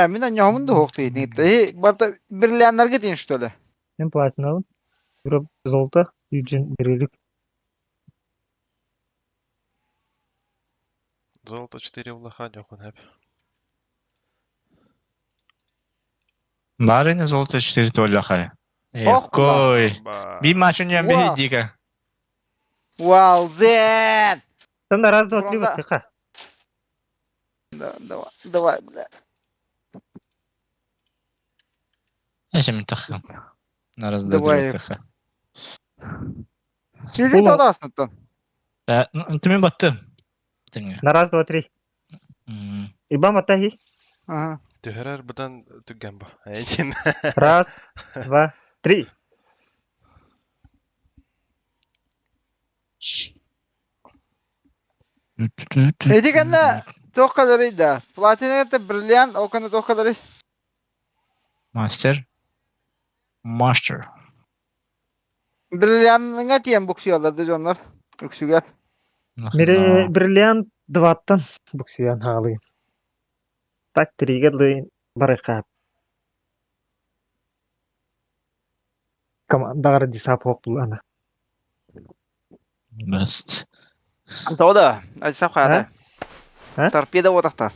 Min anýamyn da hokdy ýetdi. Barda birlenlerge diýen şöyle. Hem platinalım. Euro zolta. Yücün birilik. Золото 4 улахан явах нь хав. Барыны золото 4 толлахай. Ох, Кой. Ба. Bir maçın yan Уа. bir diga. Валзен! Sen de раз, два, три Бронза. вот тихо. Давай, бля. Eşe min taxı. Naraz da Давай. taxı. Çiğli de odasından. Tümün battı. Tünge. На раз, два, три. Ибам атахи. Aha. Төһөрөр будан түггән бу. Әйтин. Раз, два, три. Edigende çok kadarıydı. Platin'e brilliant, o kadar çok kadarı. Master. Master. Brilliant'ına diyen boksuyarlardı onlar. Boksuyar. Мире бриллиант дваттан буксуян хаалыйын. Так триге лыйын барыкап. Командагар дисап хоплана. Best. O da. Hadi saf kayada. Ha? Torpeda odakta.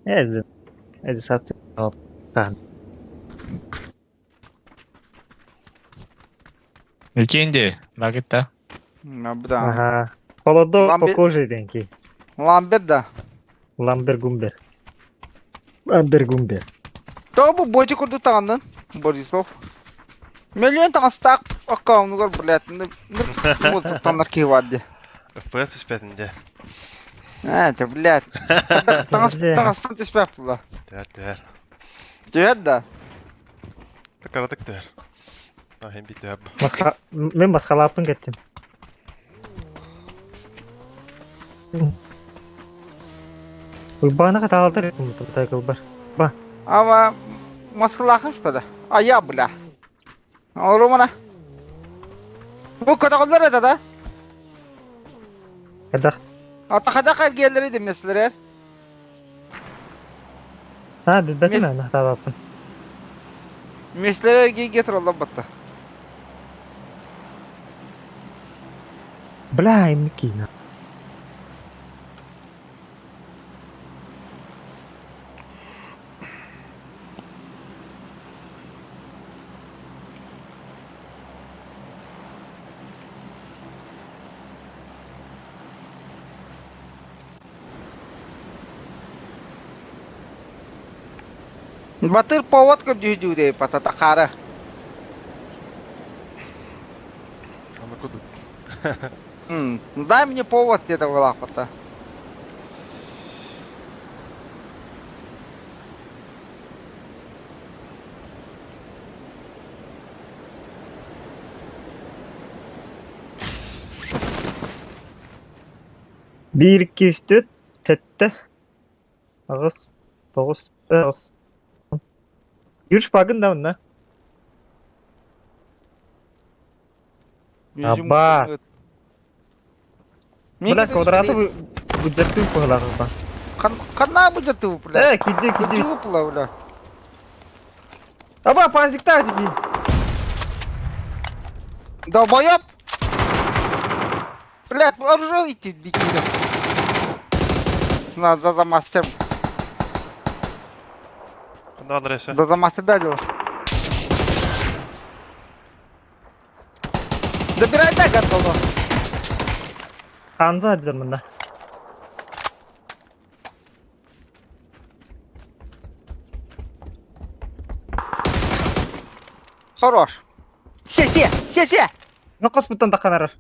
Эзи. Эзи сап. Тан. Ülkeğinde. Vakit Bu da. Ага. Холодо Ламбе- похожий деньги. Lambert da. Ламбер гумбер. Ламбер гумбер. То bu boycu kurdu tağından. Borisov. Milyon tane stak akağını gör biletini. Muzuktanlar ki vardı. FPS üspetinde. Evet, bilet. Tağıstan tespih yaptılar. Төһөр. Diyor da. Такарадык төһөр. Ахин бит төһөр. Масха мен масхалапын кеттим. Уйбана каталдар этим тутай кылбар. Ama maskılakmış böyle. Aya bile. Olur mu ne? Bu katakullar ede da. Кадах. Atakada kal gelirdi mesleler. Ha, дедатина нахталапын. Mesleler getir Allah battı. Бля, им кина. Batır povat kır düğü de pata takara. Ама куду. Дай мне повод где-то в лапата. Bir, iki, üç, dört. Tette. Ağız. Doğuz. Ağız. Yürüş bakın da bunlar. Abba. Бля, квадраты бюджетты пыгаларга. Кана будет ты, бля? Киди, киди. Чего бля? Аба, панзикта диди. Долбоёб! Блядь, оружие идти, бикини. На, за мастер. Кунда адресе. За мастер дадил. Добирай так готово. Анза адзырмында. Хорош. Се. Ну, коспуттан таканарар.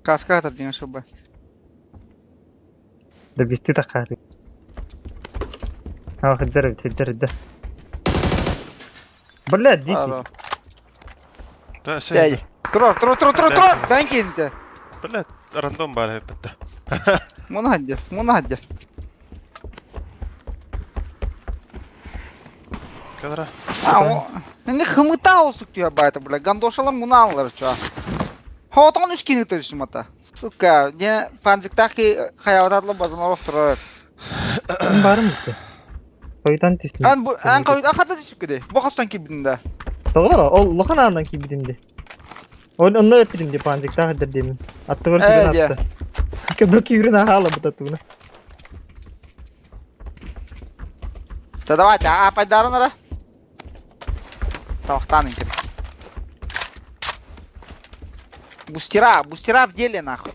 Каска это не ошибай. Да бисти такары. А, хиддер. Бля, дикий. Та Ей. сей. Тур. Ben kendi. Блядь, рандом бар хеп битте. Bunu hadi. Кадра. Ne hımıta olsuk diyor bayta bula. Gandoshalan bunu anlar şu an. Hoton üç kini taşım ata. Suka, ne panziktaki hayavatatlı bazına baktırar. Ben barım mı? Koydan tismi. En kavit akata düşük gidi. Bu kastan kibinde. Doğru la. O lokan andan ki bidimdi. Onu öptüm diye pancık daha hadir demin. Attı var Evet attı. Köbek yürüne hala bu tatuna. Давайте, опять дарынара. Тавахтан инкер. Бустера в деле нахуй.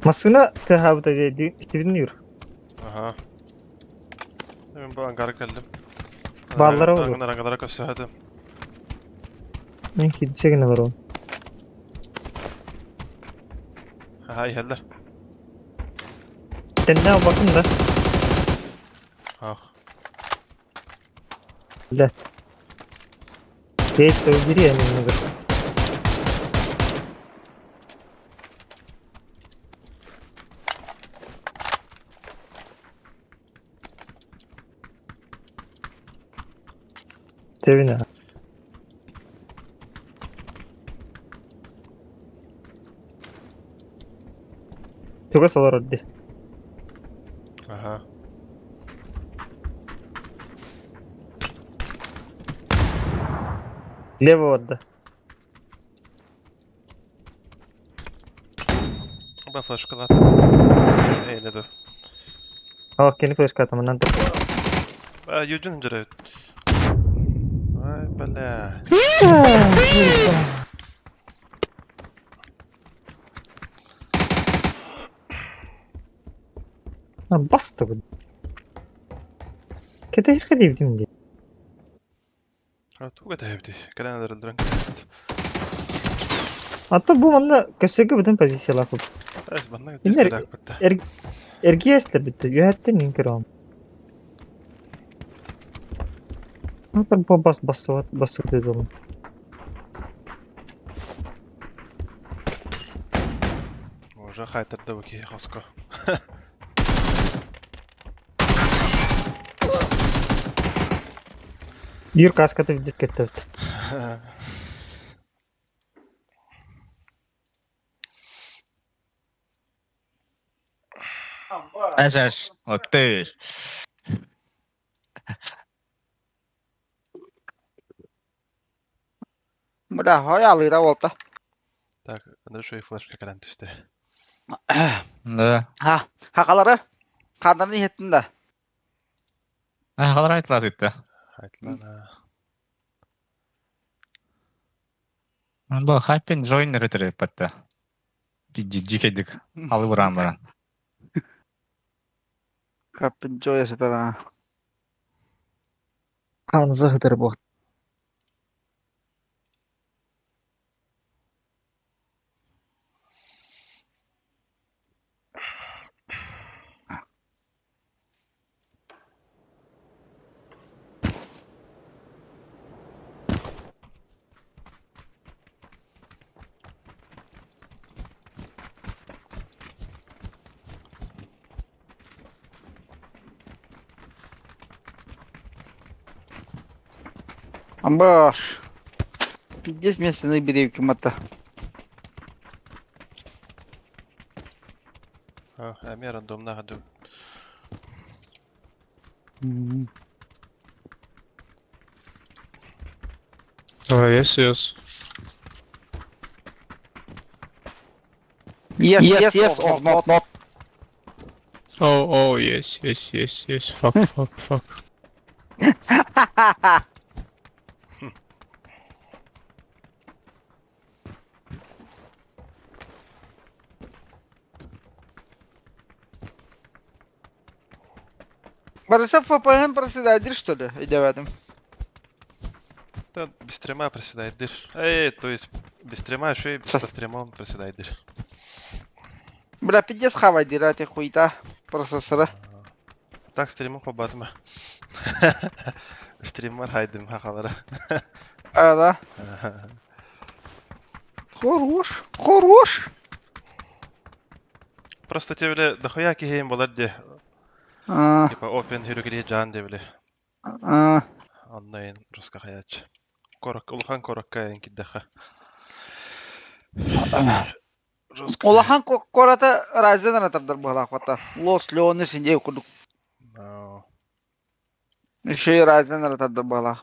Masına tehavüt edildi. İstediğini yürü. Aha. Demin bu Ankara geldim. Ballara oldu. Ankara köşedim. Ben ki dişegine var oğlum. Aha iyi heller. Kendine bakın da. Ah. Geç öldürü yani bunu da. Sevine. Çok salar hadi. Aha. Levo vardı. Ben flash atacağım. Ey ne dur. Hava kendi flash kartımından da. Yücün cire. Vay bela. Lan bastı bu. Kete hiç kadar diye. Tu gata hevdi. Kalan öldüren. Hatta bu manda köşege bütün pozisyoner yapıp. Ez bana İnler- diskelak bitti. Ergiyesler bitti. Yönetten inkiram. Hatta bu bası dedi oğlum. Уже хайтарда bu ki хаsko. Diyor kaskatı bir disket evet. Esas, otte. Bıra hayalıyla oldu. Так, надо шо и флешка kalan düştü. Да. Ha, hakaları. Kadını yettin de. Қалар айтылады өтті. Haytlana. Бұл хайпен join ретірі бітті. Жекедік. Алы бұран бұран. Kapın joya sefer ha. Kanıza hıdır bu. Амбаш. Пиздец местный берег кем-то. Ha, emi randomna hadım. Yes, yes. Yes, or not. Oh, yes. Fuck. Барысов VPN проседает, что ли? Идем. Да, без стрима проседает дыр. То есть без стрима еще и со стримом проседает дыр. Бля, пиздец хавай дирать хуйта процессора. Так стримом побатма. Стример хайдым хакалара. Да. Хорош. Просто тебе бля дохуя кихейм болады. Типа open hürgeli can de bile. А, Online ruska hayaç. Корок, улахан корокка киддаха. Жестко. Улахан кората Ryzen атардар бала хата. Лос Леоны синде кудук. No. Еще и Ryzen атардар бала.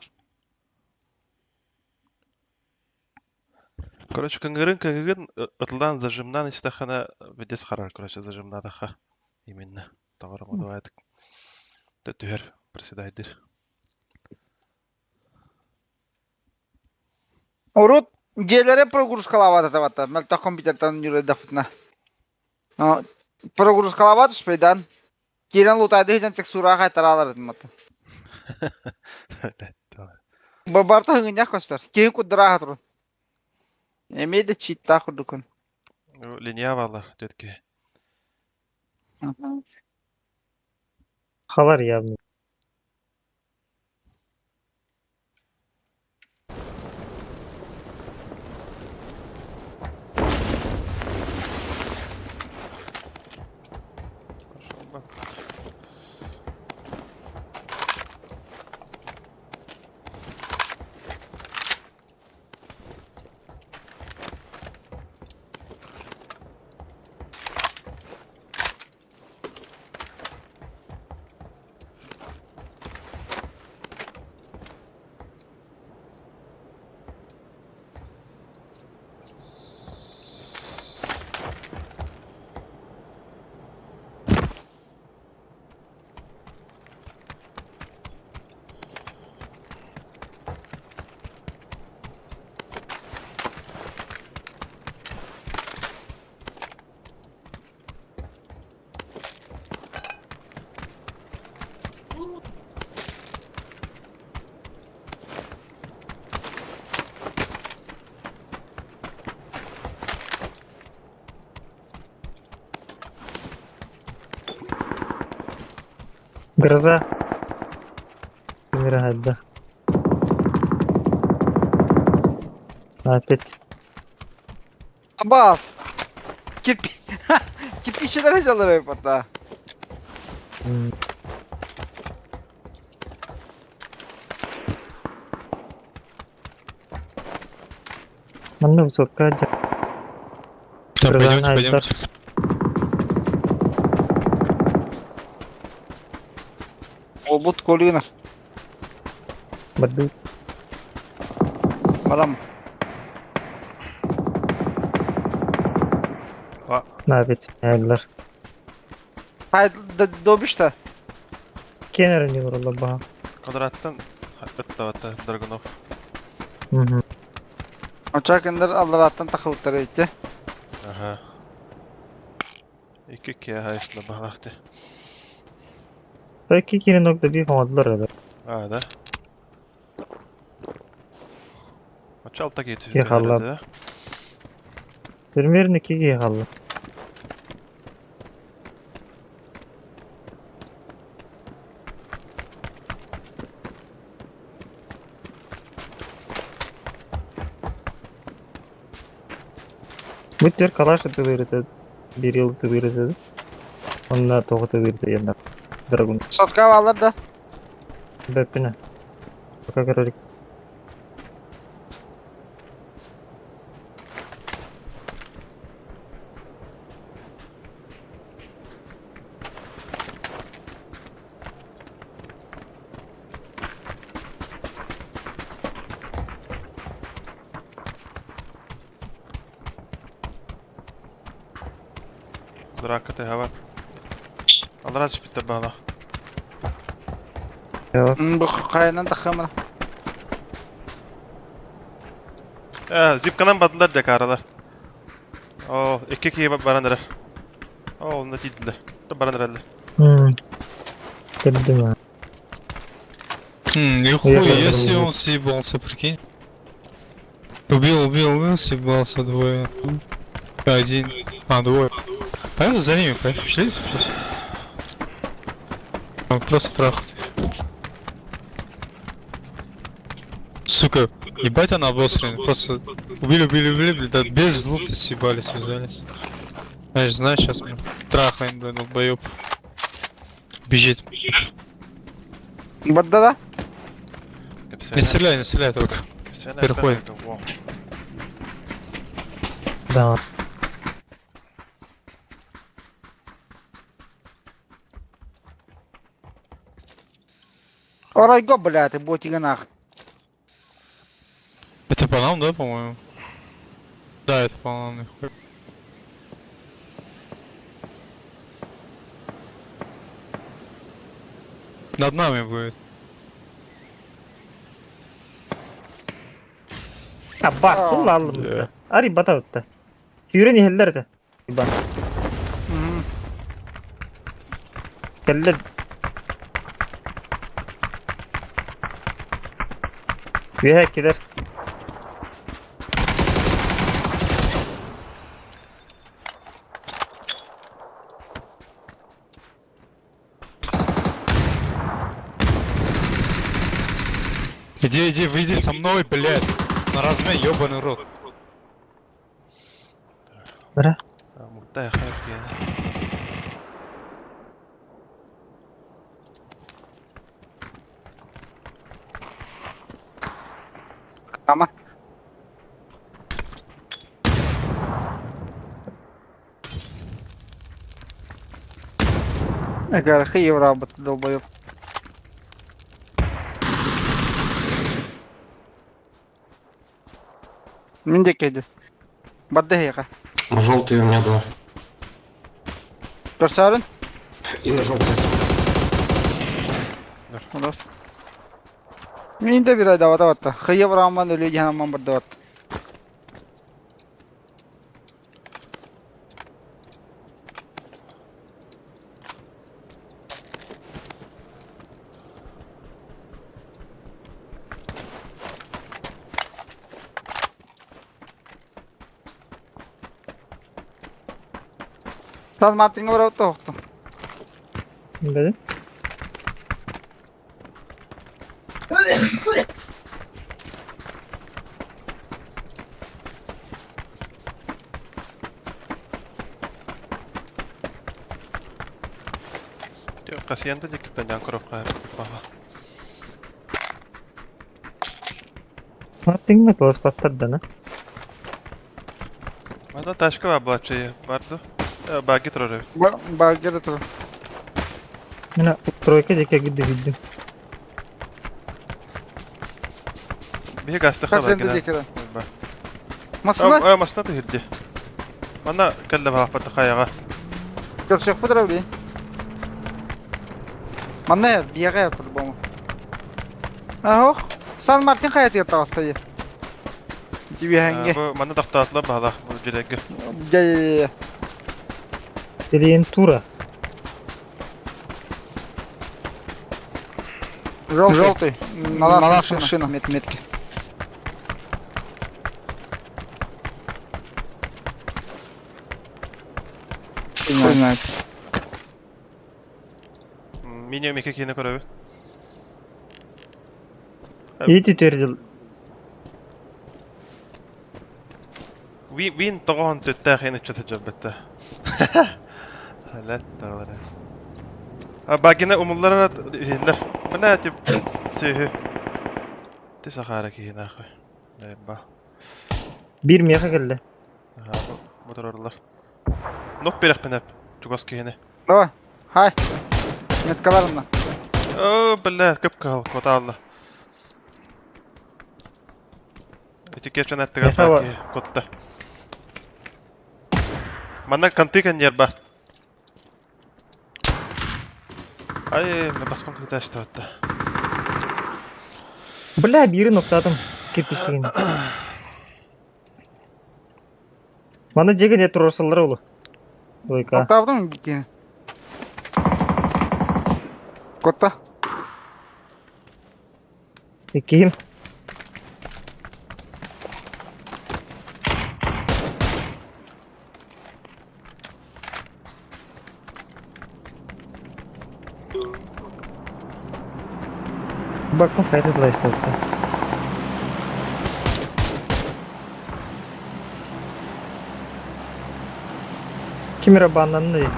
Короче, кангырын ытылдан зажимнан истахана видес харар, короче, зажимнадаха. Именно. Тағырым одавайдық. Түхер, проседайдыр. Урут желере прогрузкалават атавата. Мелта компьютертан юре дафтна. Прогрузкалават спейдан. Кирен лутайды хижан текстура кайтаралар этмата. Бабарта хыгынья костар. Кейін куддыра хатырын. Эмейді читта кудукун. Линьявалар, детки. Халар явно. Гроза. Умирает, да. Опять. Абас. Кирпичler çalır yapata. Манну высоко одет. Так, Гроза пойдемте, Айдар. пойдемте. Obut koluyuna. Баду. Malam. Опять. Айдар. Haydi dobişta. Кеннер не вроде бы. Квадраттан ыттаватта Драгунов. Угу. Açakındır Allah'tan takılıtları etti. Ага. İki kere hayısla bağlaktı. Так и нокта би хамадлар. А, да? Açal tak yetiyor. Ya Allah. Примерно киги халла. Бүттер калаш төгөрөтөт. Бирил төгөрөтөт. Онна тогото бирде яна. Драгун. Sotka varlar da. Бепине. Пока королик. Драка hava. Allah razı bitti bağla. Bu kayanan takımına. Zipkanan badılar da karalar. Oo, iki kişi barandılar. Oo, ne değildiler. Da barandılar. Кеддим. Нихуя Я себе подумал. он съебался, прикинь. Убил, съебался двое. Один. А, двое. Поехали за ними, пошли просто. Он просто страх. Сука, ебать она обосрана. Просто убили, да без лута съебали, связались. Знаешь, сейчас мы трахаем, блин, долбоёб. Бежит. Burada da. Не стреляй только. Переходим. Да. Орайго, блядь, ботига нах. Это по нам, да, по-моему? Да, это по нам. нихуя. Над нами будет. Abbas, sulla aldım. Ari bata utta. Yürüni hellerde. Iban. Keller. Veha kider. Иди, выйди со мной, блядь. На размен, ёбаный рот. Bıra. متاح خير كده. Ama. Eğer хиев работа долбоёб. Минде кеди. Бадде хейха. Желтый у меня два. Көрсәрін? И на желтый. Olur. Minде bir ayda vata vata. Хиев раман ölü cehennemman bada vata. Sen Martin'e var vata hoxtu. Dedi. Kasihan tuh kita nyangkruk kan. Martin close patladı. Mana taşka var bu açıyı. Vardı. Bagi troll. Bagere tur. Mina trojka deke gidiyor. Bir gazete Kaç kadar ende gider. zekeden. Masına Masna da hildi. Mana kelle bak patı kayağa. görsek budur abi. Manna yer, bir yaga yapıldı bu mu? Aho, San Martin hayatı yattı hastayı. Cibi hangi? Bu mana taktatla bağla bu cilegi. Gel. Dediğin tura. Желтый. На нашу машину. Метки. Хуй знает. Minimum 2 kine koyuyor. İyi tutuyor. Win طبعا تتاخين تجربته. لا تورا. باقينا umurlara jinler. Bana tip sihü. Tisahara ki hina akı. Ba. Bir mi yaka geldi? Ha bu motorlar. Nok berek penep. Tugaski hine. Давай. Хай. Меткаларымна. О, بالله كبكه قطع Etiketten ettiler Yaşa belki kotta. Bana kantiken yer ba. Ay, ne basman kutu açtı hatta. Bля, biri noktadım. Kirpişliğini. Bana cege ne turorsalar oğlu. Oyka. Правда mı gittiğini? Kotta. Kim? Bakın kaydı da işte. Kimira banlandı.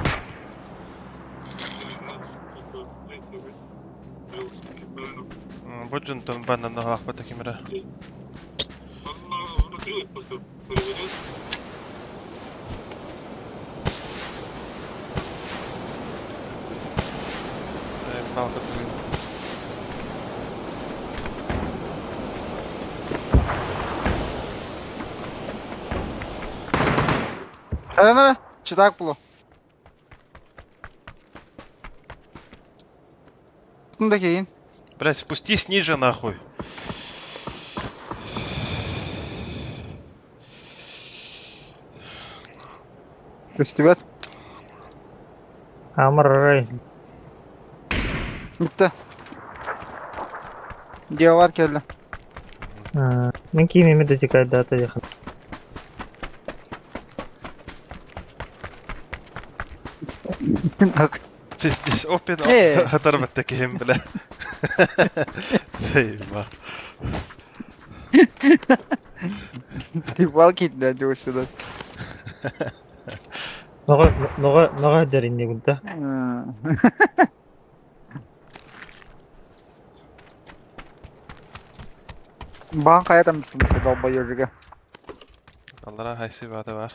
Bu cuntun benden daha akbata kimira. Balka duruyor. Нара, читак було. Бunda keyin. Блядь, спустись ниже нахуй. Üstübet. Amray. Bitti. Diye var kelle. Men kiyimimi de çıkardı ata yakın. Bak. Здесь опен оторвать-таким, бля. Заебал. Bal kitler diyor şurada. Noga derinde gülta. Bankaya da mısın bu dolba yürüge? Allah haysi vade var.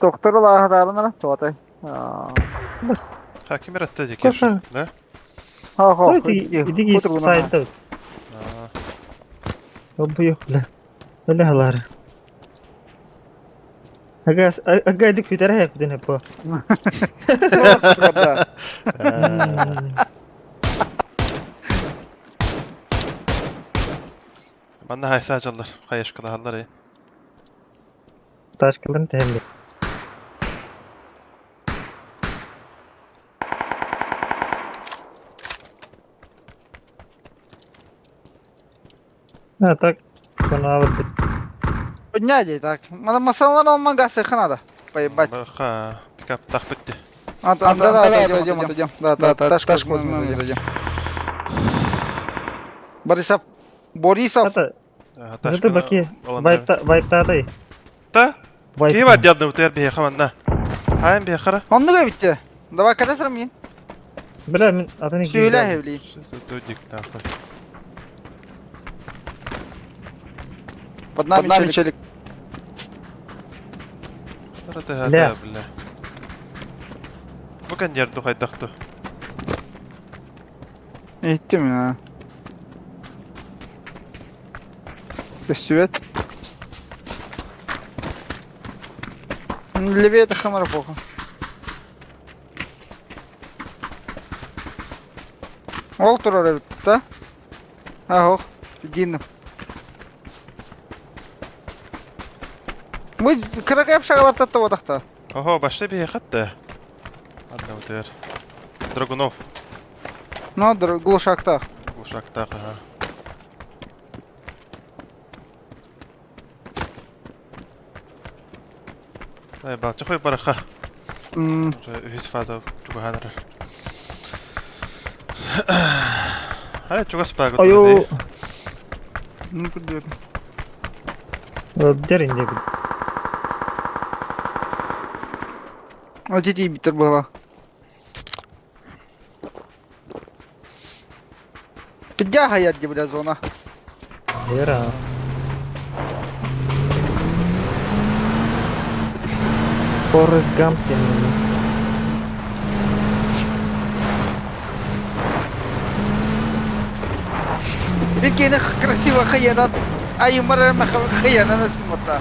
Doktoru lahadalarına tuvatay. Hakim erattı diye Koşa. Ne? Ha ha. İdi sayda. Bu yok la. Öyle halar. Aga edik fitere hep din hep o. Bana haysi acallar. Kayaş kılahallar ya. Taş kılın tehemli. Ha tak. Kana aldı. Поднятие так. Надо масалар алма гасы ханада. Поебать. Баха. Пикап так bitti. Да, отойдем. Да, таш козман идем. Борисов. Ата. Зато баки. Вайта атай. Та? Kim var yandı bu ter bir xamanna. Hayın bir xara. Он да bitti. Давай kada срамин. Бля мен атаны Söyle evli. Дудик нахуй. Под нами челик. Рата хада бля. Bu kan yer duhay daktı. Ettim ya. Свет. Левее это хамара плохо. Ол турар да? Ага, Дин. Мы кыргап шагалап татты одакта. Oho başta bir xatta. Adna bu ter. Dragunov. Ну, глушакта. Uşakta ha. Ay bak çok baraka. His fazla çok hadar. Hadi çok spago. Аю. Ну, куда? Деринде гүл. Вот эти битер была. Пидяга я где, бля, зона. Ера. Форест Гамп денег. Прикинь, красиво хаяна. А и мара хаяна на смота.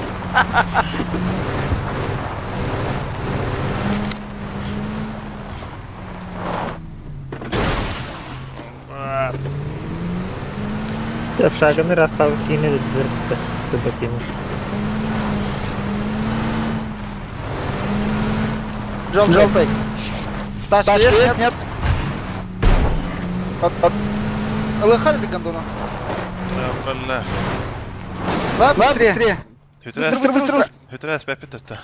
Я в шаганы расставил кине дверцы. Ты покинул. Желтый. Таш есть? Нет. Лыхали ты гондона. Valla. Да, быстрее. Быстро. Hütüre esbep bitirdi.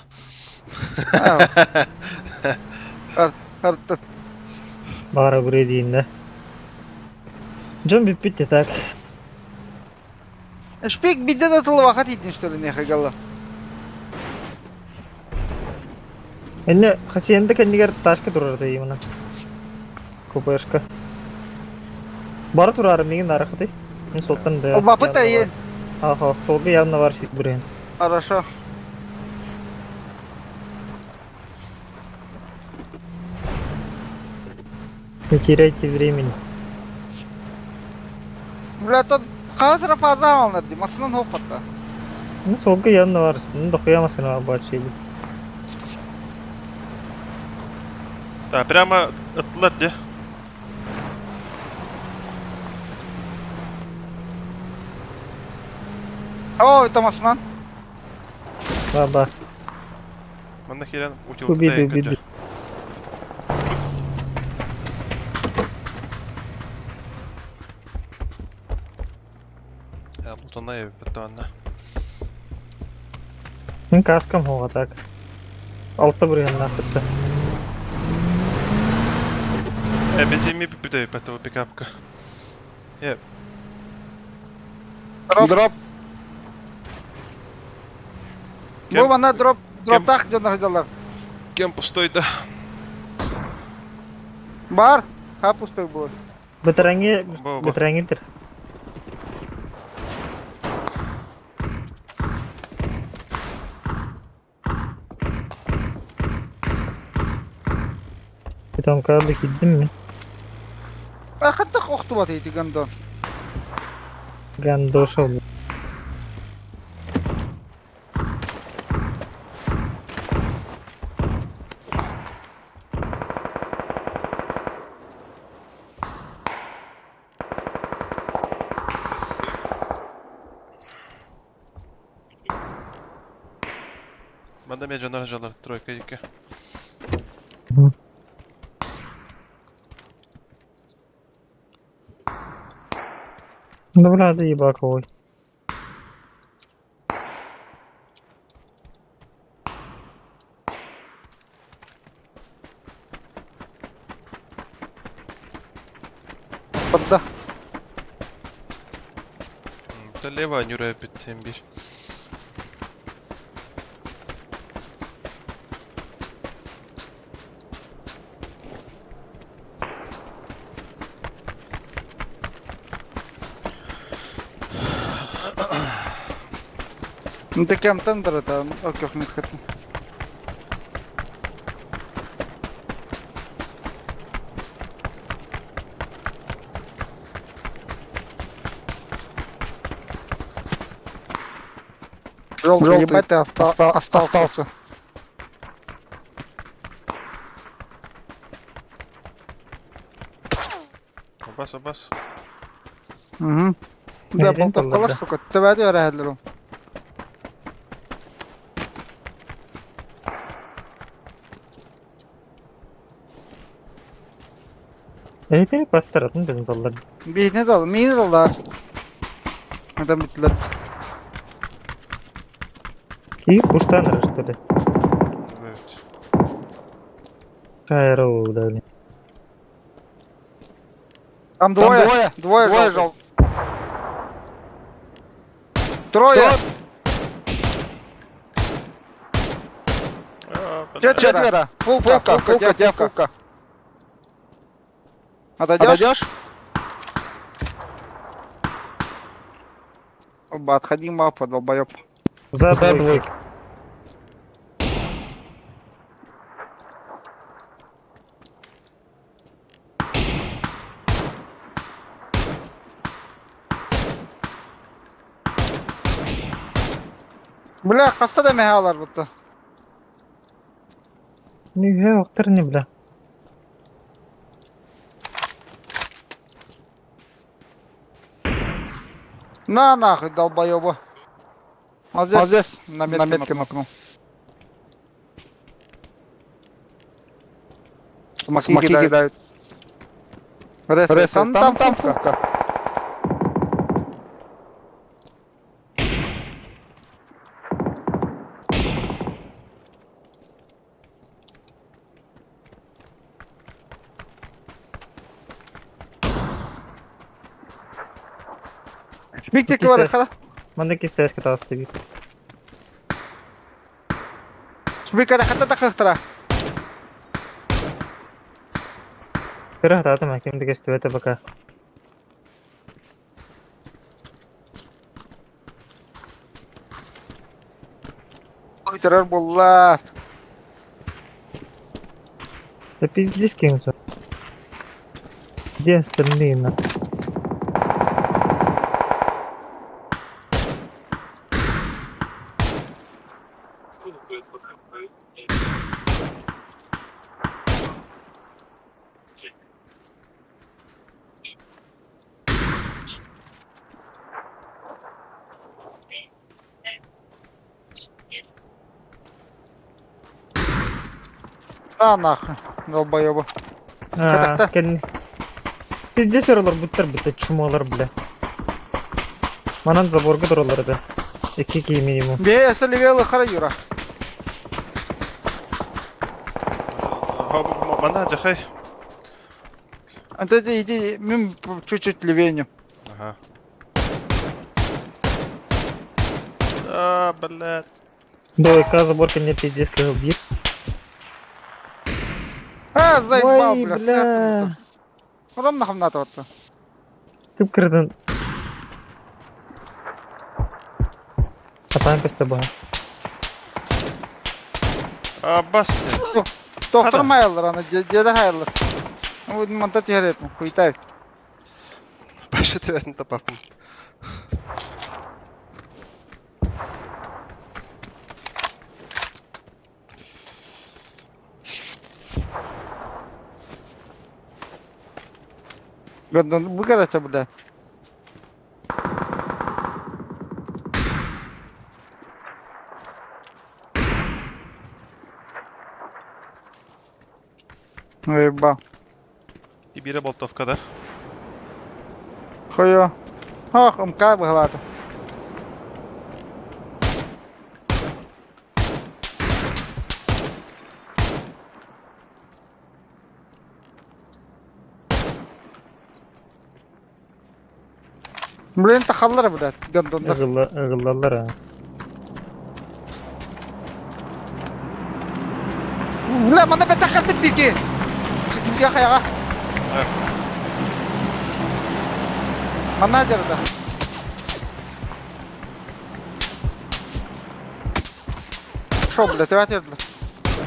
Арт. Бара buraya deyin de. Can bitti tak. Шпик биде да тылы вақыт ейтін что ли нехай галла. Enne hasiyende kendiger taşka durardı iyi bana. Kopayışka. Bara turarım megen narakıtı. Ну, солтан да. Бапыта и... Ага, солга явно var şey buraya. Хорошо. Не теряйте времени. Блядь, тут hazır fazla alınır diyeyim. Aslında hopatta. Ну, солга явно var. Ну, дохуямасın abi bu şeydi. Да, прямо attılar diye. Oy tamasından. Baba. Bana херен утил Убиди, убиди. Я бутона я бетонна. Мен каскам хоға так. Алtta buraya нахуй. Без ими битей этого пикапка. Drop. Bu bana drop tak gönderdiler. Кем пустой, да. Бар. Ha пустой будет. Бо-бо. Бітірәңгедір. Betonkalı gittin mi? Hatta koktu batıydı gandon. Gandoş oldu. Bana me canlar jalar тройка iki. Да бля, да ебаковой. Подда. Да лево Нюра бит M1. Ну ты кем тендер это? Окей, митхатни. Желтый, ебать ты остался. Абас. Угу. Да, Nereden болтовкалар, tolladı? сука. Төбәде өрәһәдләр ул. Elektrik bastırırdın bizim dolları. Bihne dal, mini dallar. Adam bittiler. И куштанер, что ли? Evet. Шайроу, да, блин. Там двое жел. Трое. Четверо. Фулка, девка. Отойдешь? Оба, отходи, мапа, долбоёб. За двойки. Бля, хаста да мегалар будто. Нихуя вақтар не, бля. На нахуй, долбоёба. Вот здесь на метке макнул. Смоки кидают. Ресайс, там фулка. Биг var arkada. Mandaki isteyiz ki tavsiye bir. Big ada hatta takıhtıra. Kira hata mı? Kim de geçti vete baka. Көйтерер боллар. Да пиздец, Кингсон. Где остальные, на? А, нахуй. Долбоёбы. А, келин. Пиздец оралар буттар бит чумалар, бля. Манан заборга дуралар да. 2 минимум. Бе, левелы хара юра. Мана, жахай. Иди, мы чуть-чуть левее. Ага. А, блядь. ДВК заборка не пиздец, как бит. А, заебал, Ой, бля. бля. Урам нахам натоваться. Кып кырдын. Атаң кысты ба. А, басты. Доктор майылыр, аны деда хайылыр. Өйдің мантат еретін, құйтай. Başı tüvetin tapapım. Bu kadar çabuk. Ебал. И biri boltovkada. Хойо. Ох, МК виглада. Блин, тахаллар буде. Гандондар. Ыгыллалар а. Бля, мана бе тахалдык бики. Кимге хаяга? Мана жерде. Шо, бля, тебе жерде.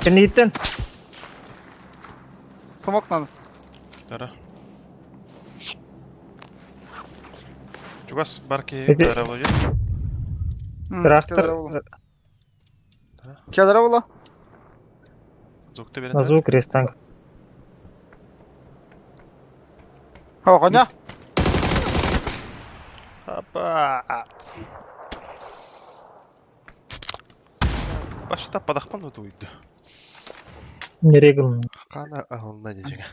Sen ne gittin? Помог надо. Dara. Чугас, барки Peki- даравлоги. Трактор Кедра було? Зукты берин. на звук рестанг. О, коня. Апа. Başı tappadakpan ötü uydu. Nereye kılın? Kana ahılına diyeceğim.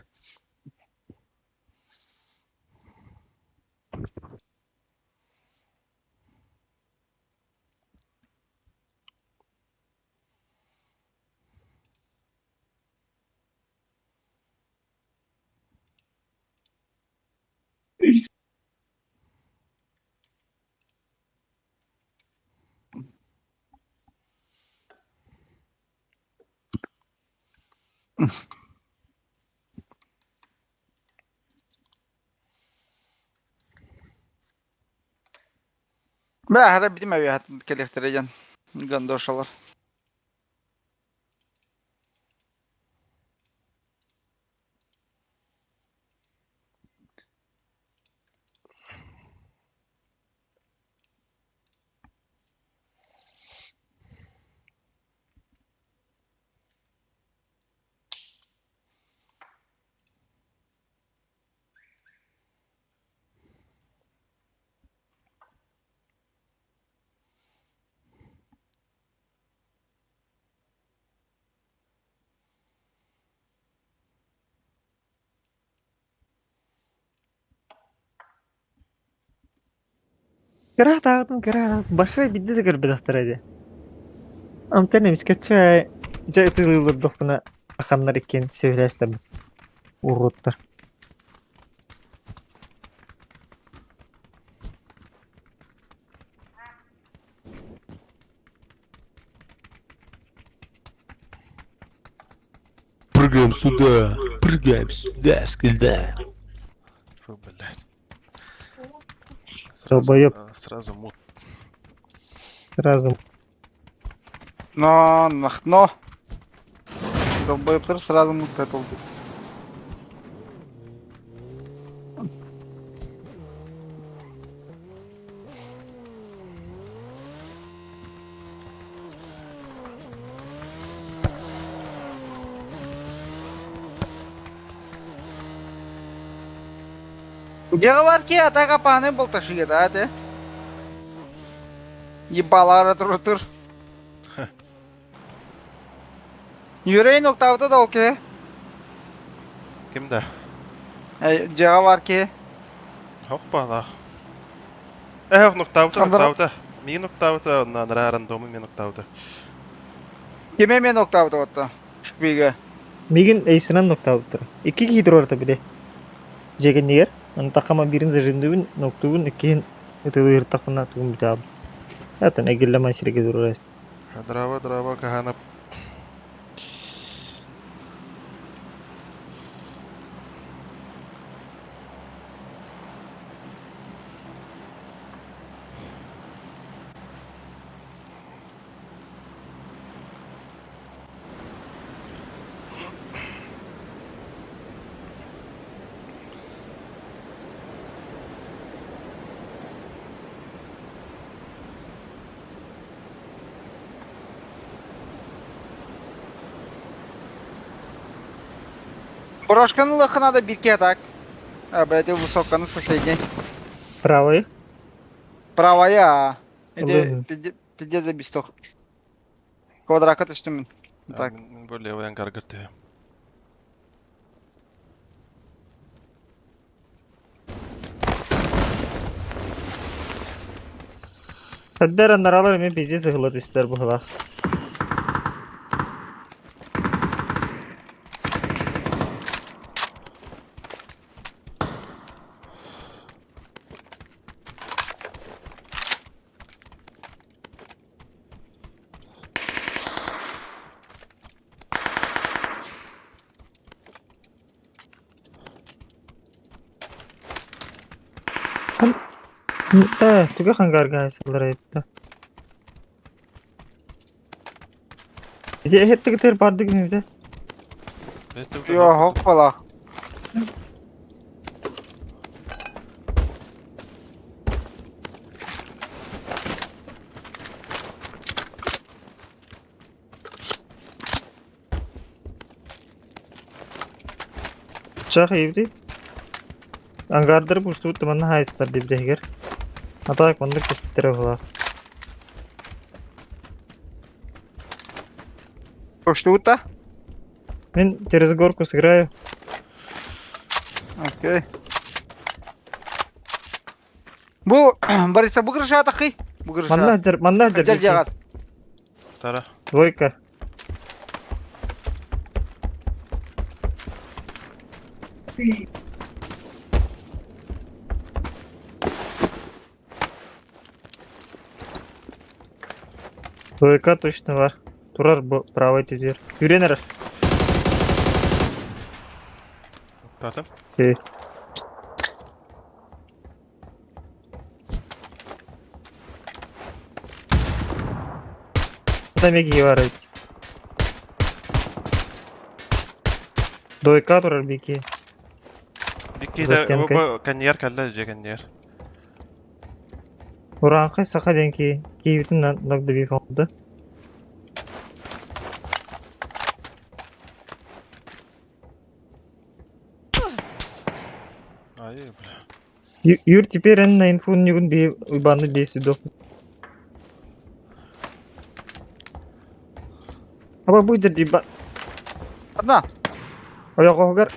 Бля, хара бидим эви хатын келектережен. Гандошалар. Kerah tahu kerah. Başka bir de seker bedaktar aja. Amten misketçe itu lulur buna akanlar iken söyleştim. Urutlar. Прыгаем сюда, скильда. Фу, блядь. Долбоёб. Сразу мут. Сразу. Но. Долбоёбтар сразу мутать oldu. Где var ki ata kapağını bul taşıyor da hadi. Ебалары tur. Yüreğin noktavda da okey. Kimde? Cega var ki. Hok bala. Hok nuktauta, Kandara- nuktauta. Mi nuktauta, ondan randomu mi nuktauta. Kime mi noktavda hatta? Şüphege. Мигин эйсинен нокта алып тур. 2 кийдир орта биде. Жеген нигер. Антакама бирин зажимдыбын, ноктубун, икин ытылы ыртакына тугун бите алып. Ятан эгиллемай сиреге дурас. Драва, kahana. Порошканың лықына да бирке атак. Бәлде высоканы соседей. Правый. Правая. Ладно. Пиде за бисток. Квадрака түштімін. Так. Min böyle oyan gargırtı. Сәддәр анаралар мен пиздец ыгыла түстер бу хыла. Түгә хангарга айсалар айтты. Иде хеттегетер барды гүнүдө. Yo hok bala. Чах ивди. Ангардыр бушту туманна хайстар дибдегер. Атак мандык кеттер хыла. Что-то? Мен через горку сыграю. Окей. Bu Бориса bu kırışa atakı. Bu kırışa. Манна Жер жер. жагат. Tara. Двойка. Двойка точно var. Турар правый тизер. Юренер. Tatım. Окей. Там меги var. Двойка турар бики. Dikki Za de stенкой. bu kanyer kalla je kanyer. Уранкай саха денки. Киевтин ногда би фонда. Ay bla. Юр теперь на инфу не гун би уйбанды дейси дох. Аба bu жерде ба. Одна. Аяк огар.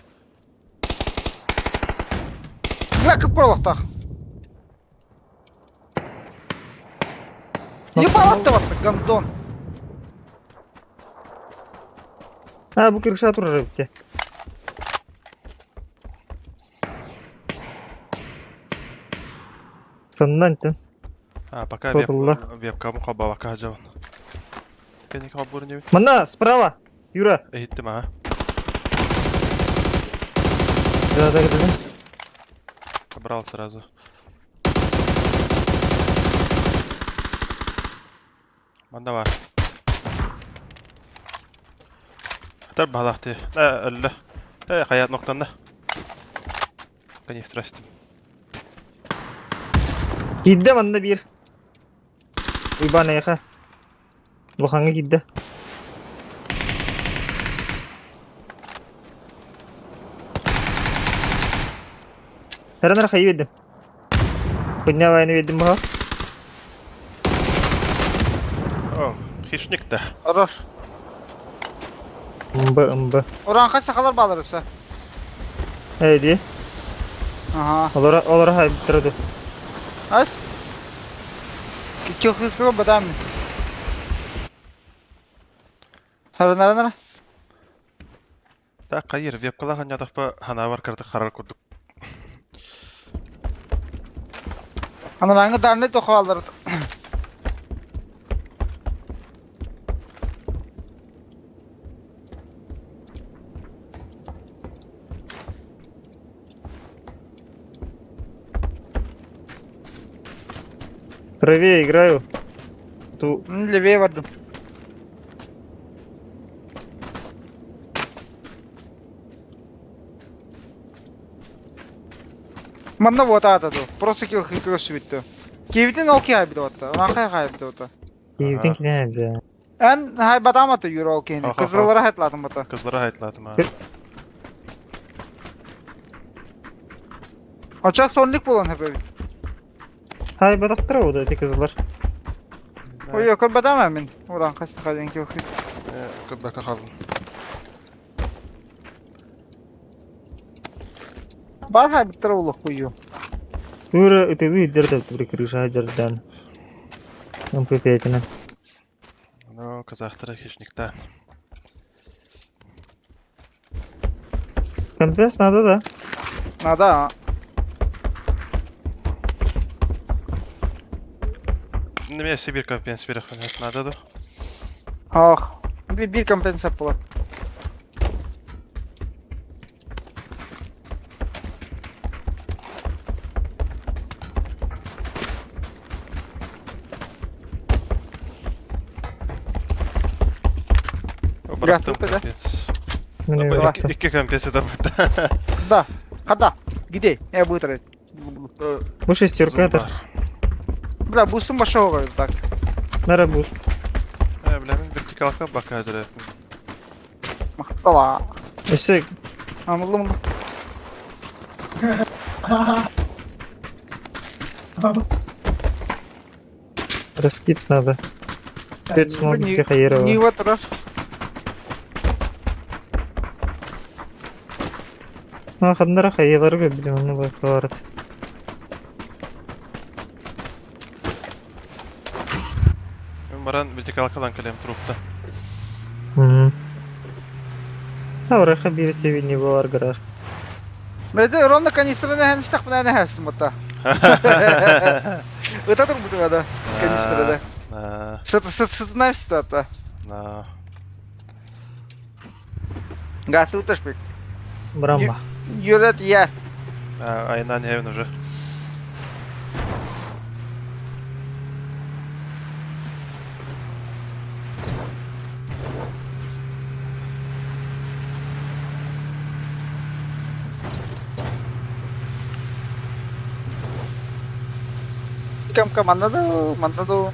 Бля, кып королақта. Ебалат да баттық, гандон. А, bu кырыша турар бите. Sandan tın. Ha пока Фотолла. вебкаму хаба вака жаван. Кені хабурun не бит. Мана, справа. Юра. Ehittim ha. Да, да. Брал сразу. Manda var. Tar bahlaktı. Ölle. Hayat noktanda. Kanistr açtım. Giddi banda bir. İban ayaka. Bu hangi giddi? Nereden kayı verdim? Kunya vayını verdim bu ha. Oh, hiçnik de. Arar. Imbı. Oran kaç sakalar bağlarırsa. Haydi. Aha. Olara hay bitirdi. Az. Kikil badam. Nara. Ta kayır, webkala hanyadak ba hanavar kardı karar kurduk. Hanaranga darne toku alırdı. Правее играю. Ту Leveye vardım. Manda вот это то. Просто кил свитто. Кивитин окей хайбиде отта. Уран кай хайбиде отта. Киевден кине. En haybadam atı yürü okeyni. Aha, Kızıllara hayatladım ata. Kızlara hayatladım ha. Açak sonlik bulan hep evi. Hay badaktır o da kızlar. O yakın badam emin. Ulan kaçtı kaydın ki okey. Köbbeka kaldım. Var haybitler oğluk koyuyor. Tuра это вы держите прикрыша Джордан. Он пипетина. No, kazahtara hiçnikten. Конфес надо, да? Nada. Ne mi bir kampiyans bir afan etmedi de. Ah. Bir kompensa yapılar. Bıraktım Bıraktın kampiyans. Мне Давай. важно. İki kampiyansı da burada. Да. Хада. Гиде. Я быстро. Bu шестерка это. Бля, бусым большого говорю так. На рабус. Bilemin bir kalka bakadır. Махтала. Эсек. Anladım. Раскид надо. Теперь смотрим Не Тихаерова. в этот раз. Ну, хандара хайелар билем, onu bakar. Maran bir kalkadan kalem trupta. Авраха birisi bir var garaj. Бля, ровно канистры на хэнштах на хэсм вот та. Вот это будет да. Канистры да. Что-то знаешь что-то. Na. Газ уташпик. Брамба. Юрет я. Aynen evin уже. Кам мандадо.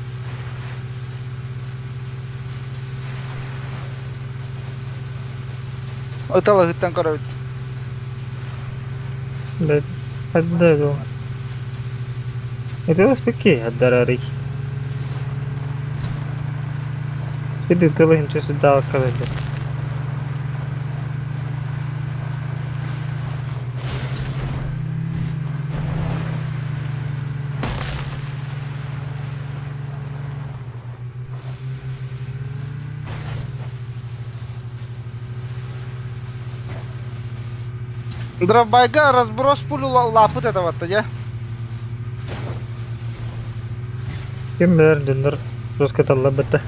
Отала хиттан карабит. Да. Отдаду. Это успеки отдарарик. Иди ты линче сюда каведе. Дробайга разброс пулю лапут это вот я. Kim bilir döndür. Rosket Allah bette.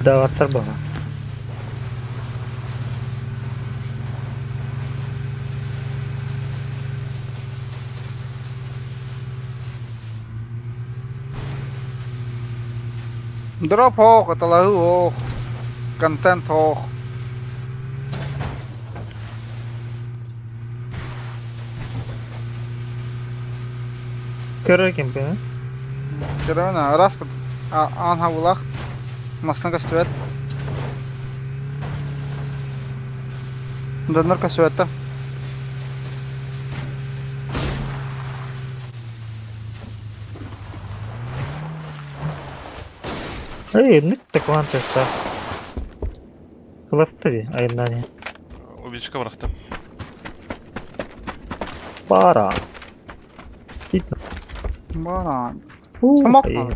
Davatlar bana. Drop hoch, atalahu hoch. Content hoch. Körür kim beni? Kerana ras an havulak. Masna kasvet. Donor kasvetta. Эй, nyt kontesta. Kılıftı ayından ya. Убийчика bıraktım. Para. Gitme. Bana. Tamam. iyi.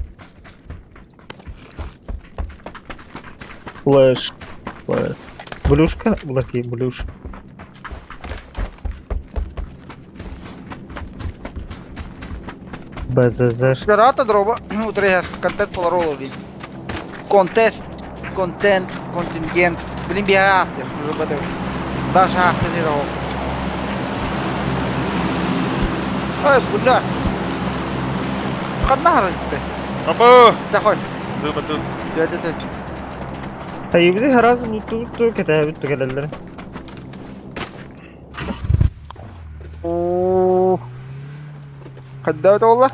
Flash. Flash. Блюшка, блоки, блюш. БЗЗ. Спирата дроба. Утре контент поларолови. Контест. Контент. Контингент. Блин, биахтер. Уже бады. Даже ахтер не рог. Ой, буда. Kadna harıktı. Abo! Захой. Dur. Geldi tek. Hayır, her az tuttu kete bitti gelirler. Oo. Kadda ola.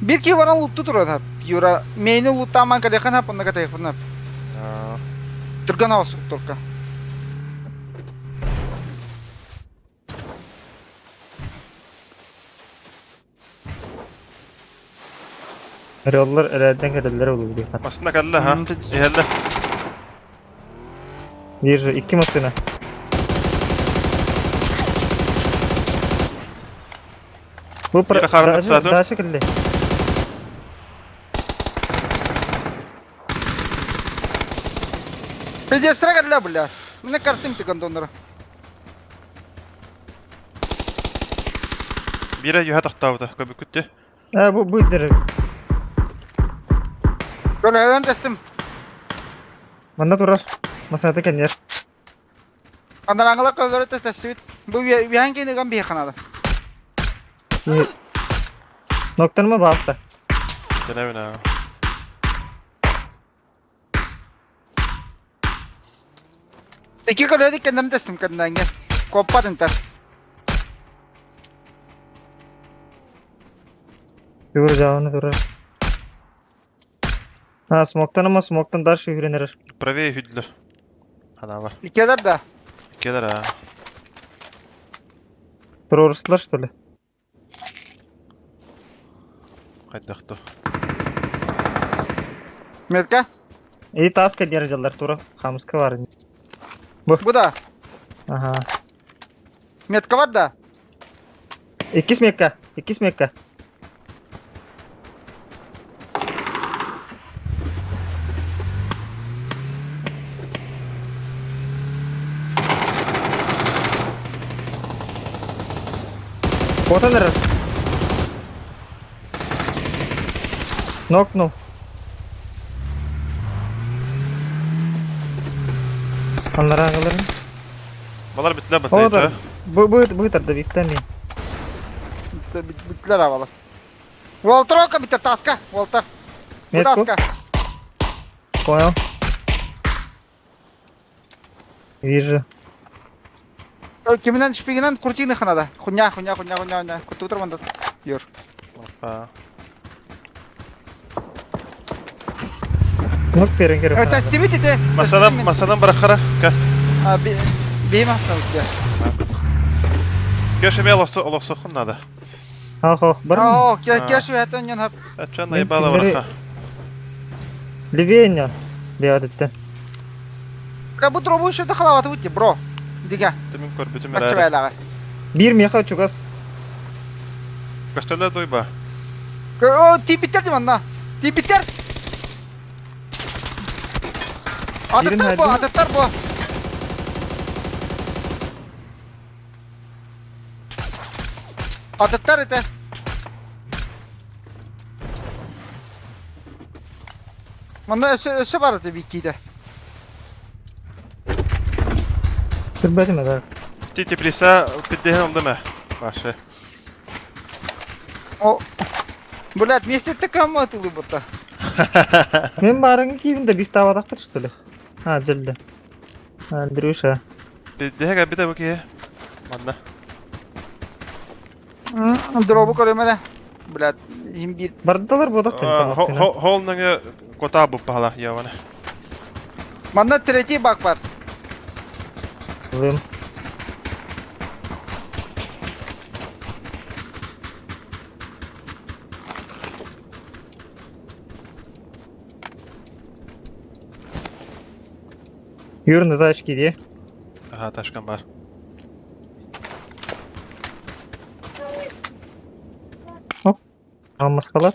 Bir ki varan luttu turad hap. Yura meyni luttaman kadekan hap onda katay fırna. Türkan havası Türkan. Yollar elerden gelirler olur diye. Masında kaldı ha. İhelle. Bir, iki masına. Bu Biri karnı tuttu. daha şekilde. Пиздец, рагадля, бля. Мне картинки кондонора. Bire yuha taktavdı. Köbük küttü. Ha bu direkt. Böyle hemen testim. Bana durar. Masada kenyer. Andan angalar kalları testim. Bu bir hangi ne bir kanada. Noktanı mı bastı? Cenevine. İki kalori kendini testim kendinden gel. Koppa dentar. Dur cevabını durar. Ha smoktan ama smoktan dar şifrenir. Правее hüdler. Hada var. İki eder de. Gelir ha. Teröristler что ли? Hadi daktı. Metka. İyi task ediyorlar tura. Hamska var. Bu da. Aha. Metka var da. İki smekka. İki smekka. Вот он раз. Нокнул. Onlar ağaların. Balar bittiler O da. bataydı. Bu tarafta bir tane. Bittiler havalar. Walter oka bitti taska. Walter. Bu Metko. taska. Понял. Вижу. Kiminden şüpheginen kurtini kanada. Kunya. Kutu oturmanda. Yor. Ha. Nok verin geri. Testimi dedi. Masadan bırakara. Gel. Abi. Benim aslında bitti. Görüşmeye olası hınnadı. Ha var mı? Oh, gel şu hayattan yan hap. Açan da yabala bıraka. Ливейня. Биадетте. Bu drobu şu da halavatı bitti bro. Diga. Demin kör bütün Kaçı merak. beyler. Bir meха чугас. Gösterler duyba. O tip bitirdi bana. Tip bitir. Atatlar bu, hadi. atatlar bu. Atatlar ete. Bana öse vardı Wiki'de. Türbeti mi? Titi prisa biddehen oldu mu? Başı. O Блядь, вместе такая атылы будто. Мен барың кийимде биз табадактыр что ли? Ha, жылды. Андрюша. Bizde bir de bu ki. Manna. Дробу көрөмеле. Блядь, имбир. Бардылар бодак кенте. Holnanga kota bu pahala ya bana. Манда третий бак бар. Вым. Юрны тачки де. Aha taşkan var. Алмаскалар.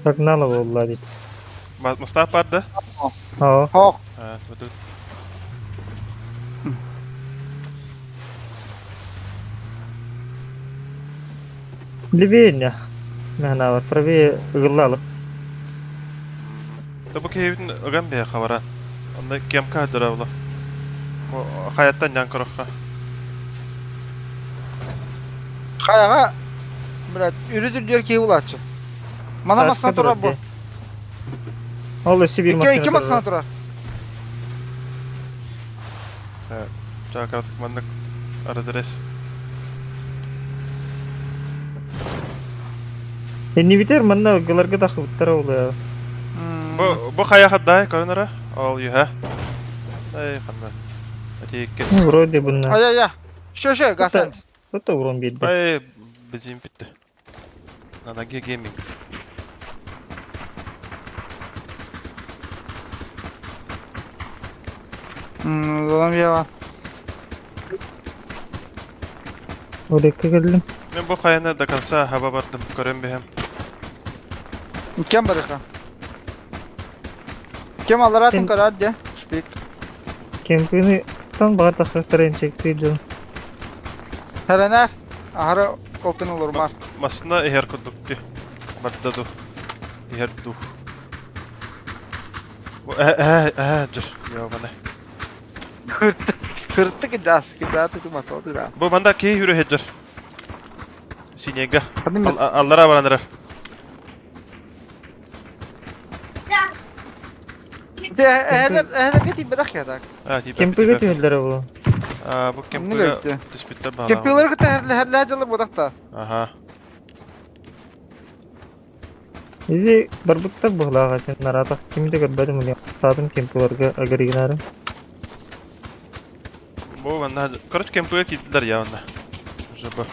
Погнала болла дейт. Mustafa vardı. Aa, Хок. Ha, betul. Ливейня. Мехна бар. Правее ығыллалық. Da bu ki evin ögen bir havara. Onda kemka duravla. O hayattan yan korokka. Хаяга. Блядь, үрүдүр дер кей булачы. Мана масына турар бу. Ол өсі bir Iki машина масына турар. Çakarattık manlık arızırız. Enni biter manna ығыларға тақы бұттар олы ya. Bu kaya hadday görünür. Al yuha. Ay kanma. Hadi git. Вроде бұнна. Ай-яй-яй. Şö, gasan. Кто урон бедді. Ay bizim bitti. Nanagi gaming. Zalam ya. Ödekке geldim. Ben bu kayana da kalsa hava vardım. Görün bir hem. Kim baraka? Kim alır atın karar diye. Speak. Кемпini tan bağır taqı tren çektiydi. Helener. Ahara open olur mar. Masna eher kudukti. Baddadu. Eher du. Bu dur. Ya bana. Kırıttı ki das ki zaten tutmaz oldu ya. Bu banda ki yürü heder. Sinega. Hadi mi? Allara baranır. Helener giteyim bedak ya da. Ha, tipe. Кемпі көтүлдері бұл. Bu Ne kempuya gitti? tespitler bağlı. Kepiyonları gıta her lacalı bodak da. Aha. Изи барбытта бұғлаға сен наратақ кемді көрбәдім үлі. Садым кемпілерге агаригінарым. Bu banda короче kempuya gittiler ya onda. Жаба.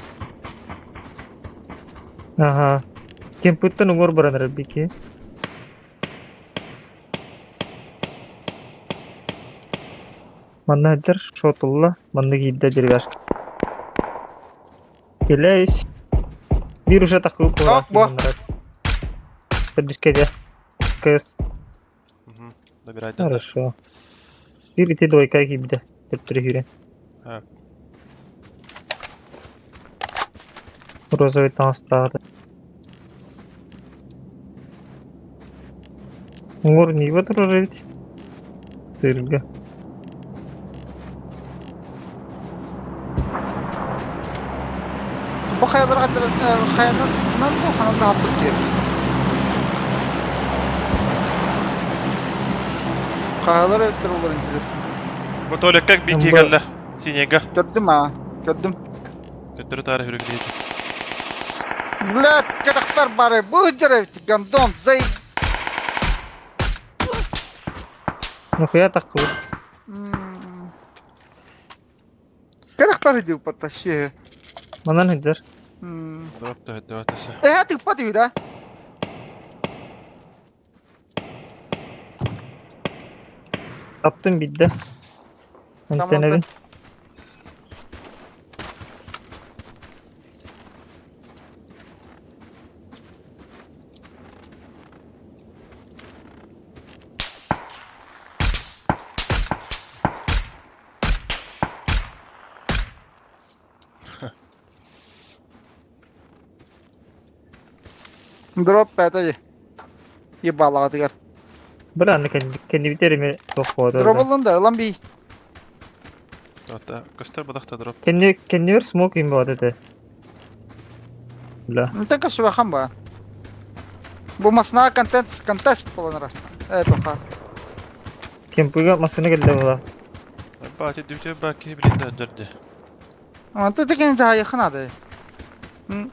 Аха. Кемпіттен ұңғыр бараныр беке. Манна жар шотулла, манна кейді дергаш. Келеш. Bir uşa takıp Yok, bu. Поддержка. КС. Угу. Добирать надо. Хорошо. Bir iti doyka gibi de. Töptürü hüre. Ha. Розовый танстарды. Уңыр не вот уже ведь. Цирга. Bu kayalara kadar kayalar nasıl bu kanalda haplık diye. Kayalar evdir olur enteresan. Bu tolekak bir iki Bu- geldi. Sinega. Gördüm ha. Gördüm. Götürü tarih yürükleydi. Блядь, kadaklar bari bu cerevti gandon zay. Нахуя такой? Kadaklar ediyor pataşı. Манан хеджер. Drop da hadi ötesi. Hadi patıyor da. Attım bir de. Tamam, Antenevin. Drop peta ye balağa diyor. Bir anne kendi biterimi çok koydu. Drop olun da lan bir Hatta göster badakta drop. Can you smoke in what it? La. انت كشف خمبا bu masna contest polonara. Evet oka. Kim puga masını geldi bu. Bahçe düğüte belki birinde öldürdü. Ama tu tekin daha yakın adı.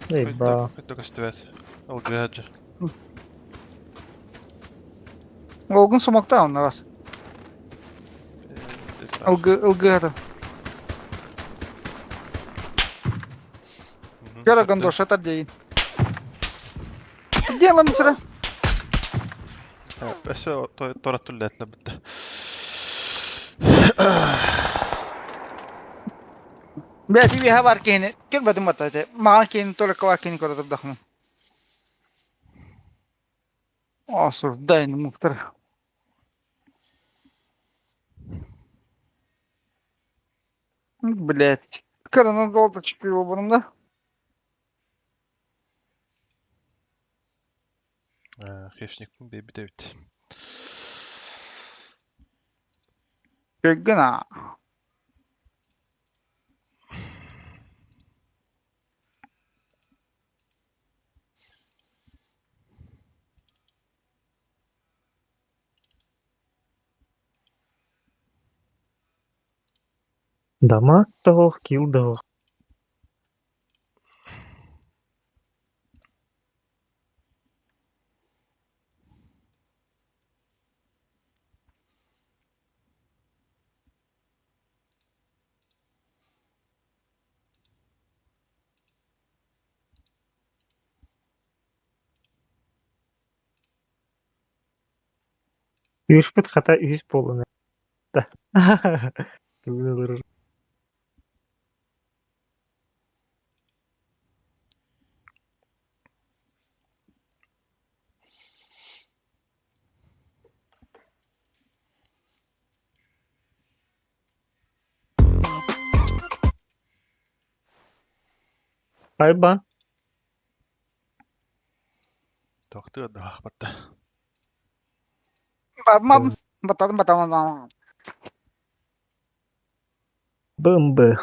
Ey ba. Kötü göster. Al grahacı. Olgun smoke'ta onlar var. Olgu hada. Gör ogun doşatar deyin. Делаем sıra. بس طرت اللات لبده. Belki bir haber kini. Görmedim hatta de. Mağan kini tole kava kini kodadım dakhmı. Asur dayın muhtar. Блять. Karına zolta çıkıyor bunun da. Хищник bir David. Gına. Дамаг тоох, kill тоох. Юшпут хата 100 полуна. Да. Кылдыр. Hayban. Doktor da battı. Babam batalım. Bımbı.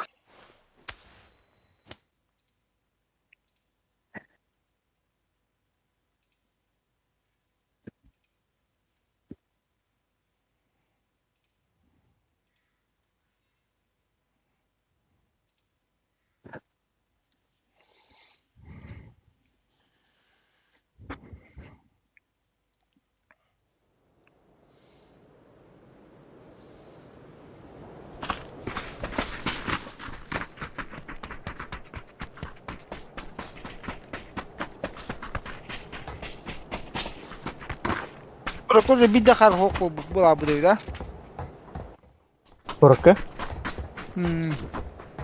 Prokurda bir dakar hok bu abu da. Порка. Hmm.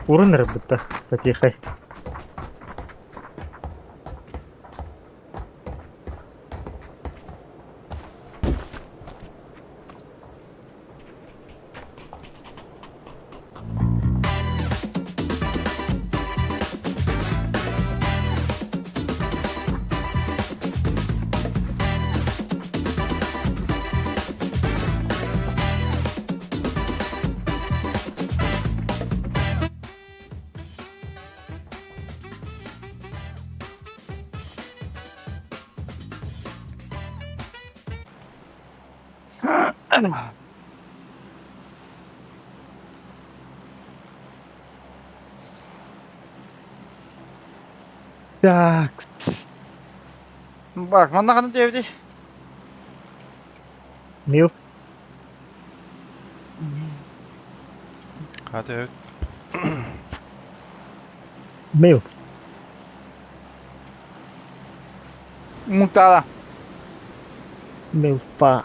Урын рыбыта. Потихай. Так. Bak bana kadar devdi. Мил. Hadi evet. Мил. Muhtala. Мил. Па.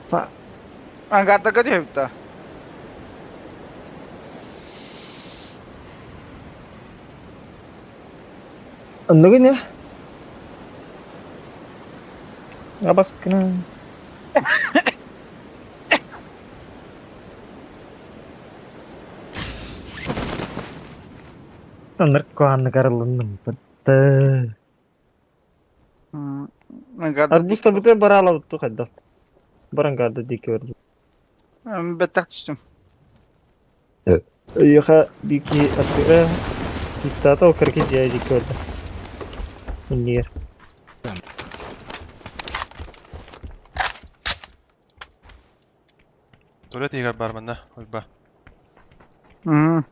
Па. Angata ka devdi. Ano ganya? Ngabas ka na. Narkoan nagaralındım. Battı. Angata Arbusta bite barala tuttu kadar. Barangarda dikiyordu. Ben bettak düştüm. Öýüka biki atyra Ittata o kırkı diyecek gördü. Bunlar. Tulet igar bar manna. Oyba. Mhm.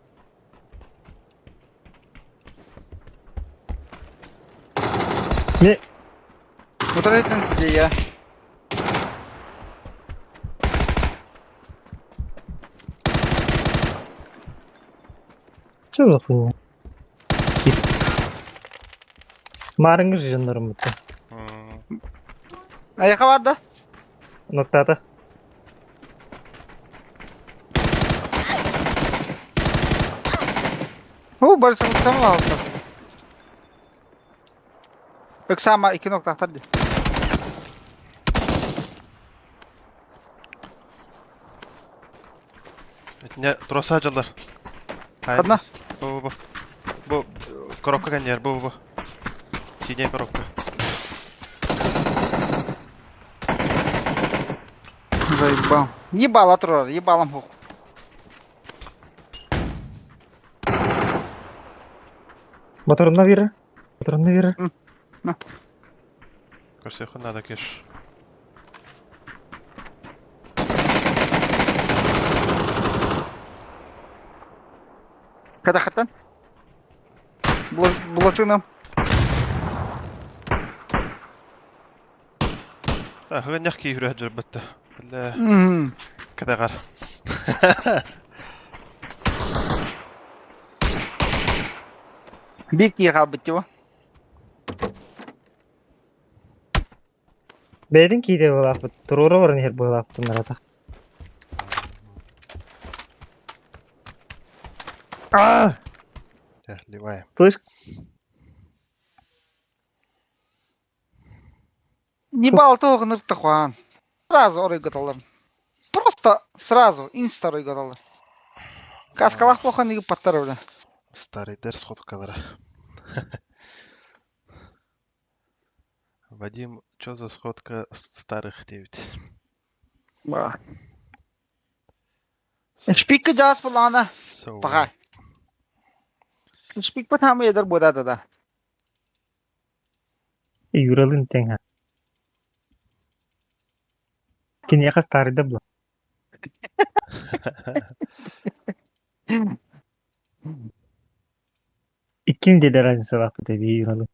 Ne? Bu tarafa gittin diye ya. Что за хуйня? Marın jandarım bu. Ayaka vardı. Noktada. Barış Öksama mı aldın? Öksama 2 nokta hadi. Ne trosa acılar. Kadına. Bu. Bu коробка yer. Bu. Синяя коробка. Заебал. Ебало трор, ебалом хук. Motoruna biri. Motoruna biri. Көрсе надо кеш. Kada khatan. Булачынам. Хаган яхки юрэ жирбэтте. Бэлэ Mhm. кадагар. Бик егал битти. Beyden kiyde bulaq bu. Turura var her bulaq bunlara da. Ah! Ливая. Слышь, Ебал того ныртахуан. Сразу орой готовлар. Просто сразу инста орой готовлар. Каскалах плохо не подтарывали. Старый дерс сходкалары. Вадим, чё за сходка старых 9? Шпик жаас булана. So, Пага. Шпик патамы едер бода да. yuralın tenha. Kini yakas tarida bu. İkkini de razin salah bu tabi yuralın.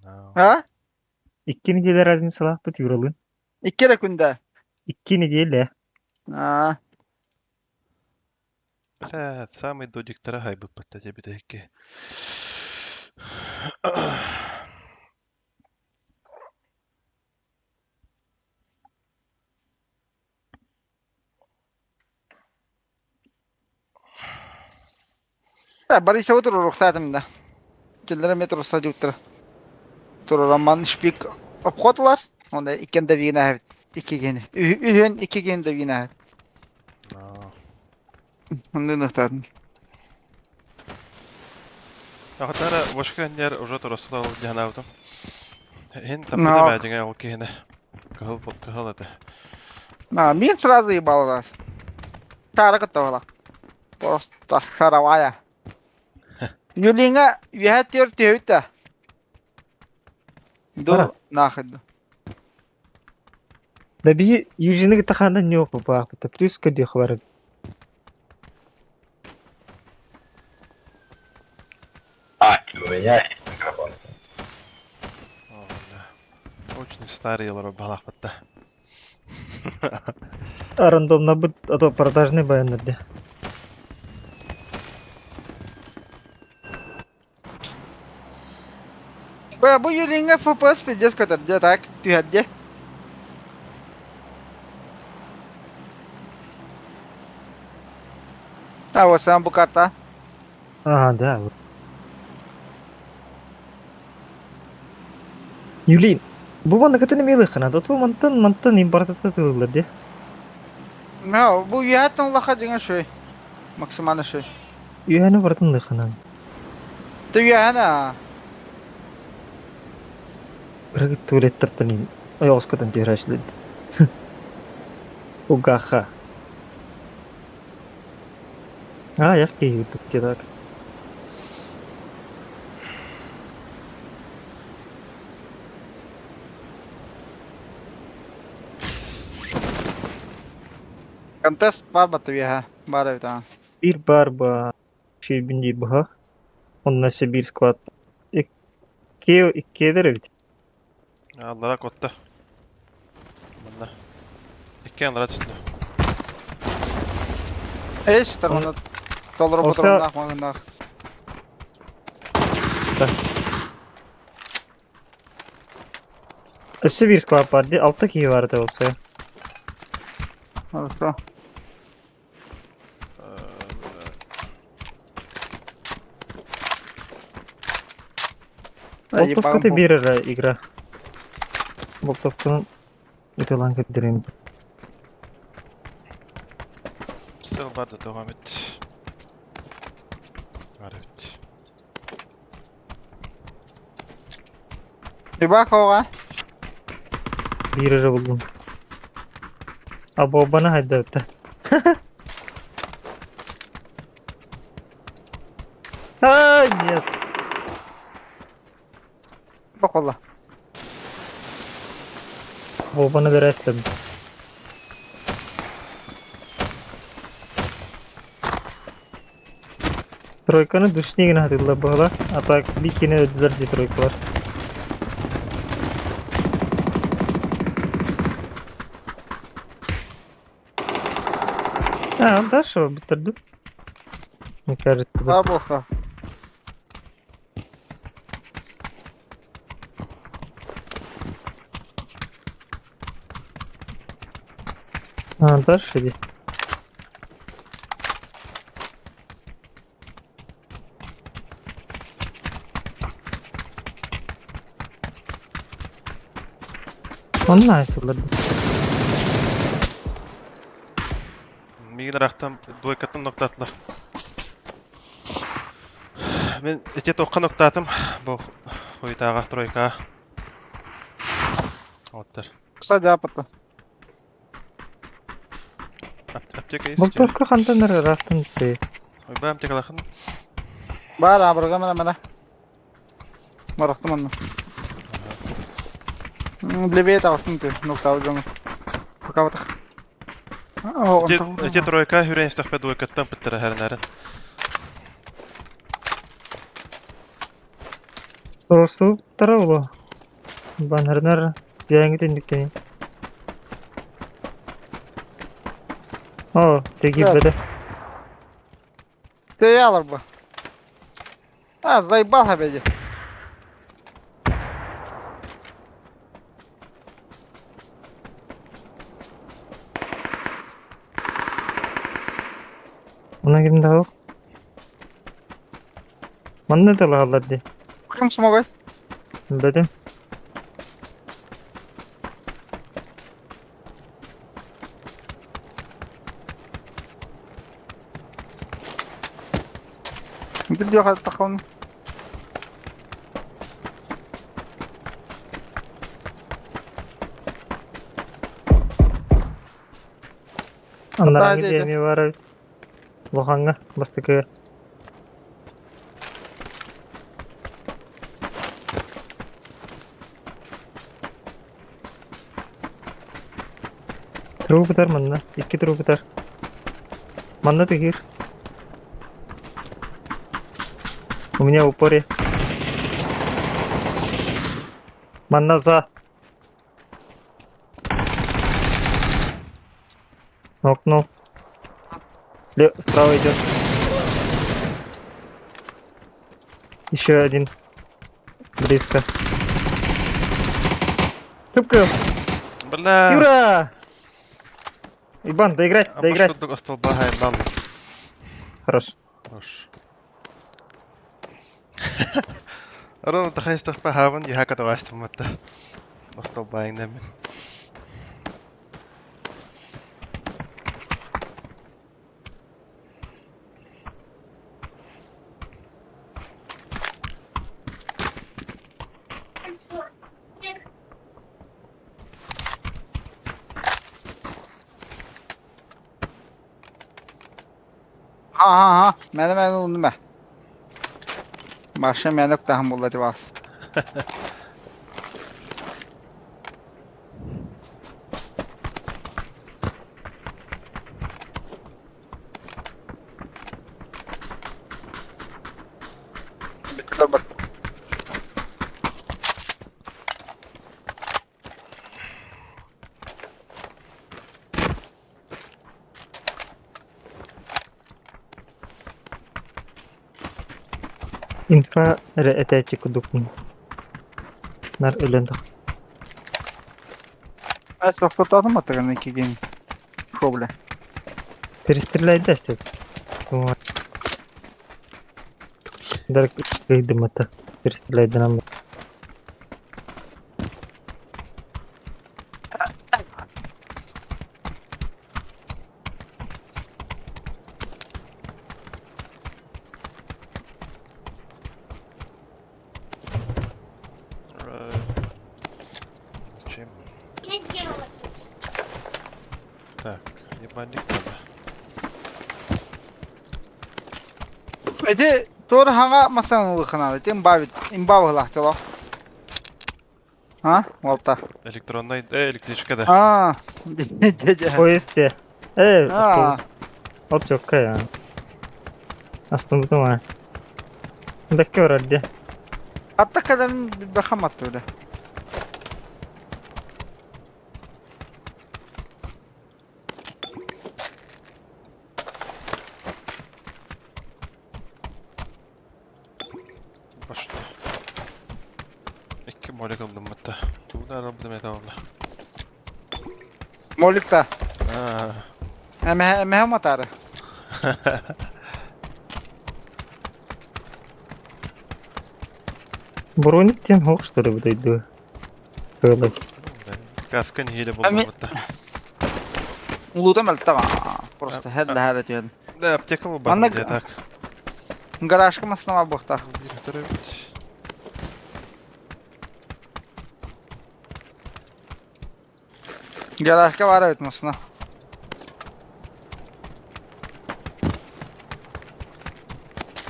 no. Ha? İkkini de razin salah bu yuralın. İkere kunde. İkkini değil de. А, Бля, самый до диктора хайбы пытта тебе таки. бари се утро рухтатым да. Келдер метро садюктыр. Тураман шпик обходлар. Онда икен да вина хавит. İki geni. Ühün iki geni de vina. No. Ondan nıhtardım. Ахтара вошканьяр уже торослау дянавдым. Хин No. тапта мәҗиңә ул киһине. Кыһыл это. Мен сразу ебал вас. Шара готовила. Просто шаровая. Юлинга вятер тевита. Ара. До нахуй. Da bir yüzünü gıtakanda ne yok bu bak bu. Plus kötü haber. О, бля. Очень старый лора балах пытта. Рандомно bu а то продажный bayanlar. Bu Юлинга FPS пиздец kadar так тюхәдде. А вот сам bu karta. Aha da. Yulin. Bu bana katını meyli khana da tu mantan importata tığılır de. No, bu yatın laha dengan şey. Maksimalna şey. Yuhanı vartın da khana. Tu yana. Bırak tuvalet tertenin. Ay oskatan tiraşlı. Ugaha. А, я в Киеве тут так. Контест var mı tabii ha? Var evet ha. Bir barba şey bindi baha. Ondan sonra bir squad. İki eder evet. Allara kotta. Bunlar. İki anlara çıktı. Eş tarafında dolar Olsa- oturun nakmağında. Üstü bir squad vardı. Altta ki vardı olsa. Olsa. Ay, Boltovka'da bu- bir ara igra. Boltovka'nın ötelan kedirin. Sel barda devam et. Var evet. Bir bak oğa. Bir ara buldum. Abi o bana hadi öte. Ay niyet. Bak valla. O bana da restem. Troika'nın düştüğüne yine hatırla bağla. Hatta bir kine ödüler diye Troika var. Ha, дальше bitirdim. Ne кажется. Var boka. Ha, дальше иди. Он nice olurdu. Migin araqtan duykatın nokta atlar. Men ete toqqa nokta atım. Bu koytağa troika. Otlar. Kısa cevap atla. Apteka is. Boltovka kandan nereye rahatın şey. Oy ba apteka lakın. Var aburga mana. Maraktım onu. Leveye tağıstın tü. Nokta alacağım. Baka batak. Ete troika hüreyn istaqba duykattan bittira her naren. Doğrusu tarafı. Ben her nere yayın dinlikten. Oh, teki Evet. böyle. Tüyü alır bu. Ha zaybal habeci. Ona girin daha yok. Bana da lahalar di. Kim smoke? Dedim. Bir diyor hadi takalım. Anlaranga Hadi, hadi. demi var. Lohanga bastıkı. True bitar manna. İki true bitar. Manna tekir. У меня в упоре. Манна за. Нокнул. Справа идет. Еще один. Близко. Шибко. Бля. Юра! Ибан, доиграть, доиграть. Амашкудук остолба хайндан. Хорош. Хорош. Арон тахай истaqba хаван яхака давастым мата. Остолба ингнем. Aha. Mene oldu me. Başka mene yok daha bulladı bas. Bitkiler bak. Infa ete kudukun. Nar ölen tak. Ben sohbet adım atakan iki gün. Problem. Peristirlaydı işte. Kuma. Dark kıydım ata. Peristirlaydı ama. Чем? Так, ебальник надо. Ede doğru hanga masan ıkınalı. Tem babit. İmbav lahtı lo. Ha? Volta. Электронный, электричка да. Aa. Polis de. Evet. Aa. O çok ya. Aslında bu var. Dakika var hadi. Hatta kadarın bir bakam attı öyle. Başla. İki molek aldım hatta. Bunu aradım etavla. Molik da. Ha. Emehe matarı. Броник тем хок что ли подойду. Böyle. Kaskın hile buldum hatta. Uluda melta. Просто helle diyelim. Da apteka mı Bana- bakın diye tak. Garajka masına var buhta. Bir taraf hiç. Garajka var evet masına.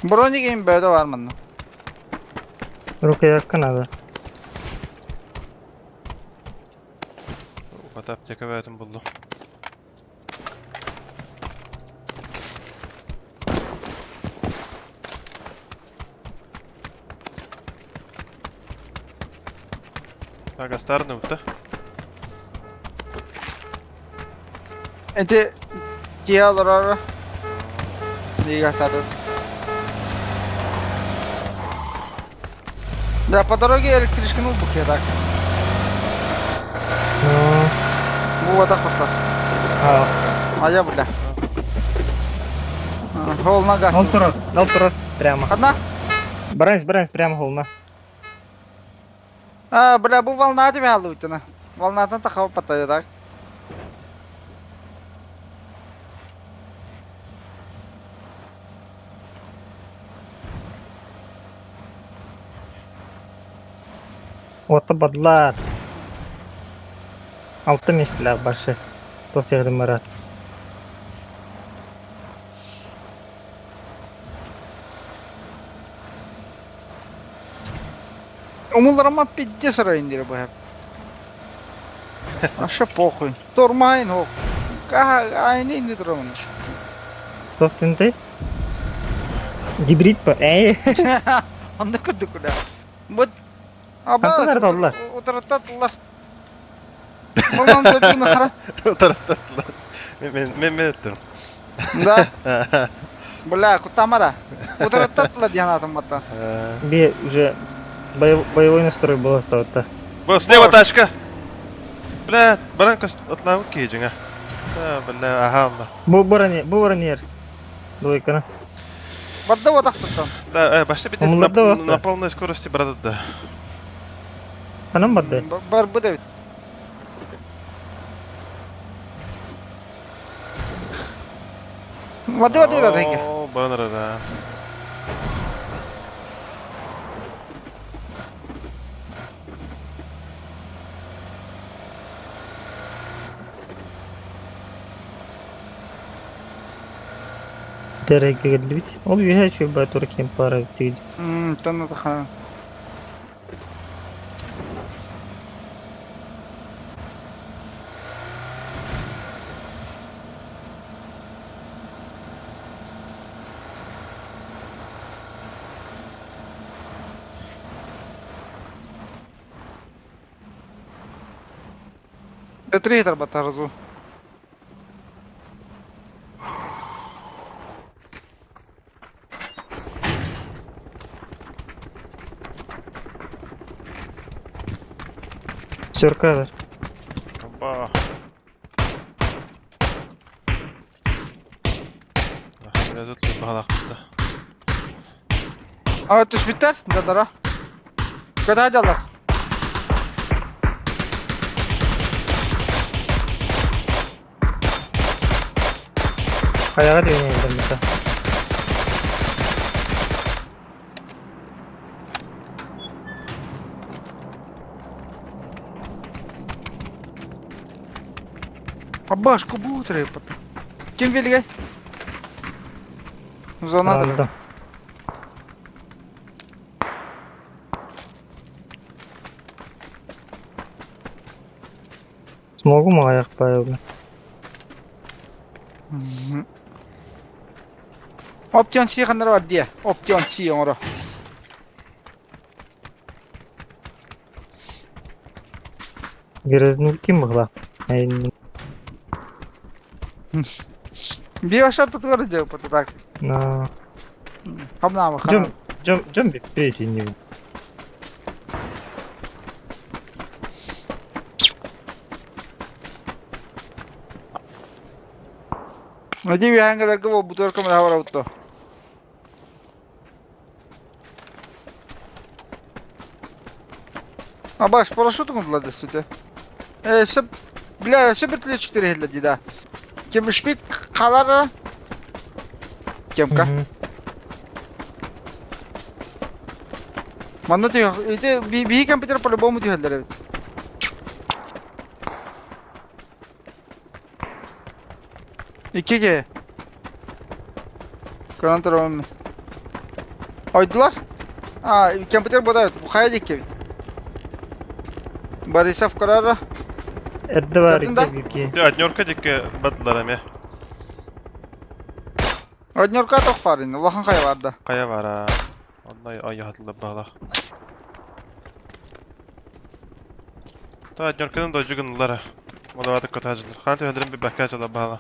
Bronik böyle var mı? Ruka yakın abi. Hatta apteka verdim buldum. Так, остарный вот, да? Ede diyalar ara. Liga satu. Da по дороге электричка ну бук ya tak. Ну, Bu vada kurtar. ha. Aya bula. Холна газ. Нал турат прямо. Одна? Бранс прямо холна. А, бля, bu волна тебе алуйтана. Волнадан тахава патая так. Оты бадлар. Алты местілер баршы. Тоқтեղді мұрат. Умуларыма пидде сырайындыры bu hep. Aşağı похуй. Durmayın o. Aynı indi durumun. Тоқтыңды? Гибрид па? Anda kırdık ulan. Bu... Kanka nerede oldular? O tarafta attılar. Ondan da bunu kara. O tarafta lan. Ben ettim. Da. Бля, кутамара. O tarafta attılar diyen adam hatta. Би уже боевой настрой был остался. Bu слева тачка. Бля, баранка отлавы кейджинга. Да, бля, ага, да. Bu воронер. Двойка. Бадда вот ақтықтан. Да, başta bir de Onlarda var da. на полной скорости братат да. Анам барды. Бар bu da bit. Vadi da denk. О, банера да. Derege geldi bit. Ol her şey baytor kim para bitti. Tanıdık ha. Детрийтер батарзу. Sörkalar. Hoppa. Biraz ötüyor bakalakta. Evet düş bitter. Dadara. Kötü hadi Allah. Ayağa dönüyorum mesela. Аббаш кубутер yapıp. Kim vilge? Zonadır. Aldım. Smogu mu ayak bayağı? Option C kanlar var diye. Option C onu. Грязный kim была? Aynen. Bir aşağı tutuyor cevap tak. Na. Hamla mı? Jump bir page не. Hadi bir hangi ki bu butor kamera var auto. Абаш, парашют кундулады süte. Şıp bile şıp bir çıktı helle dida. Kim şpik kalar? Kim ka? Manno diyor. İşte bir компьютер по-любому diyor helle. İki G. Garanti olmuyor. Oydular. Компьютер bu da bu kaya dik. Борисов kararı. Erde var Gördün de. iki. Te adnyorka dikke batdılar eme. Oynuyorka tok parin. Allah'ın kaya vardı. Kaya var ha. Onday ay hatırla bağla. Ta adnyorkadan da ucugınlar. O da vatık kotacılar. Kanti öldürün bir bakkaç ola bağla.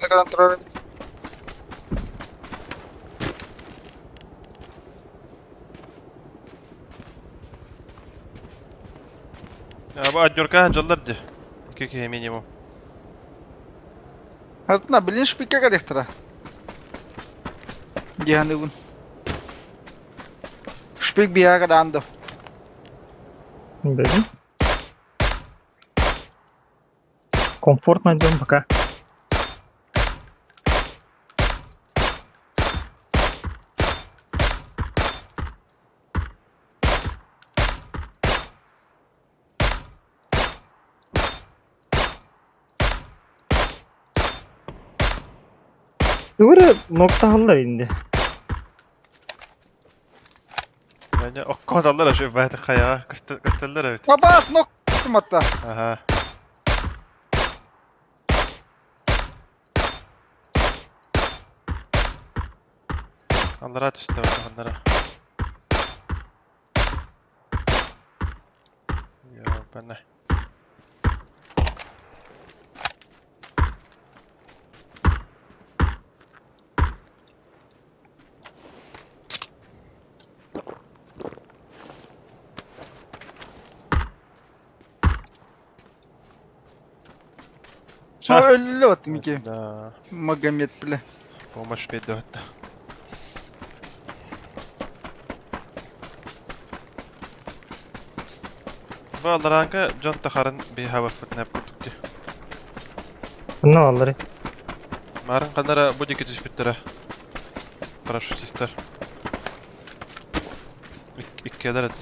Ne kadar kontrol. Ya bu adnyorka hancallar di. Kiki minimum. Hatna bilinç bir kere ekstra. Gihan gun. Şpik bir yere dando. Böyle. Комфортно идем пока. Böyle nokta hallar indi. Yani o kodallar şu bayatı kaya. Kıstallar evet. Abbas nok hatta. Aha. Allah rahat işte onlara. Ya ben ne? Sonra öyle attım ki. Da. Magomet bile. Bomba şüpheli hatta. Vallahi ranka John Tahar'ın bir hava fırtına yaptık diye. Ne vallahi. Marın kadar bu dikkat işbittere. Paraşüt ister. İki ederet.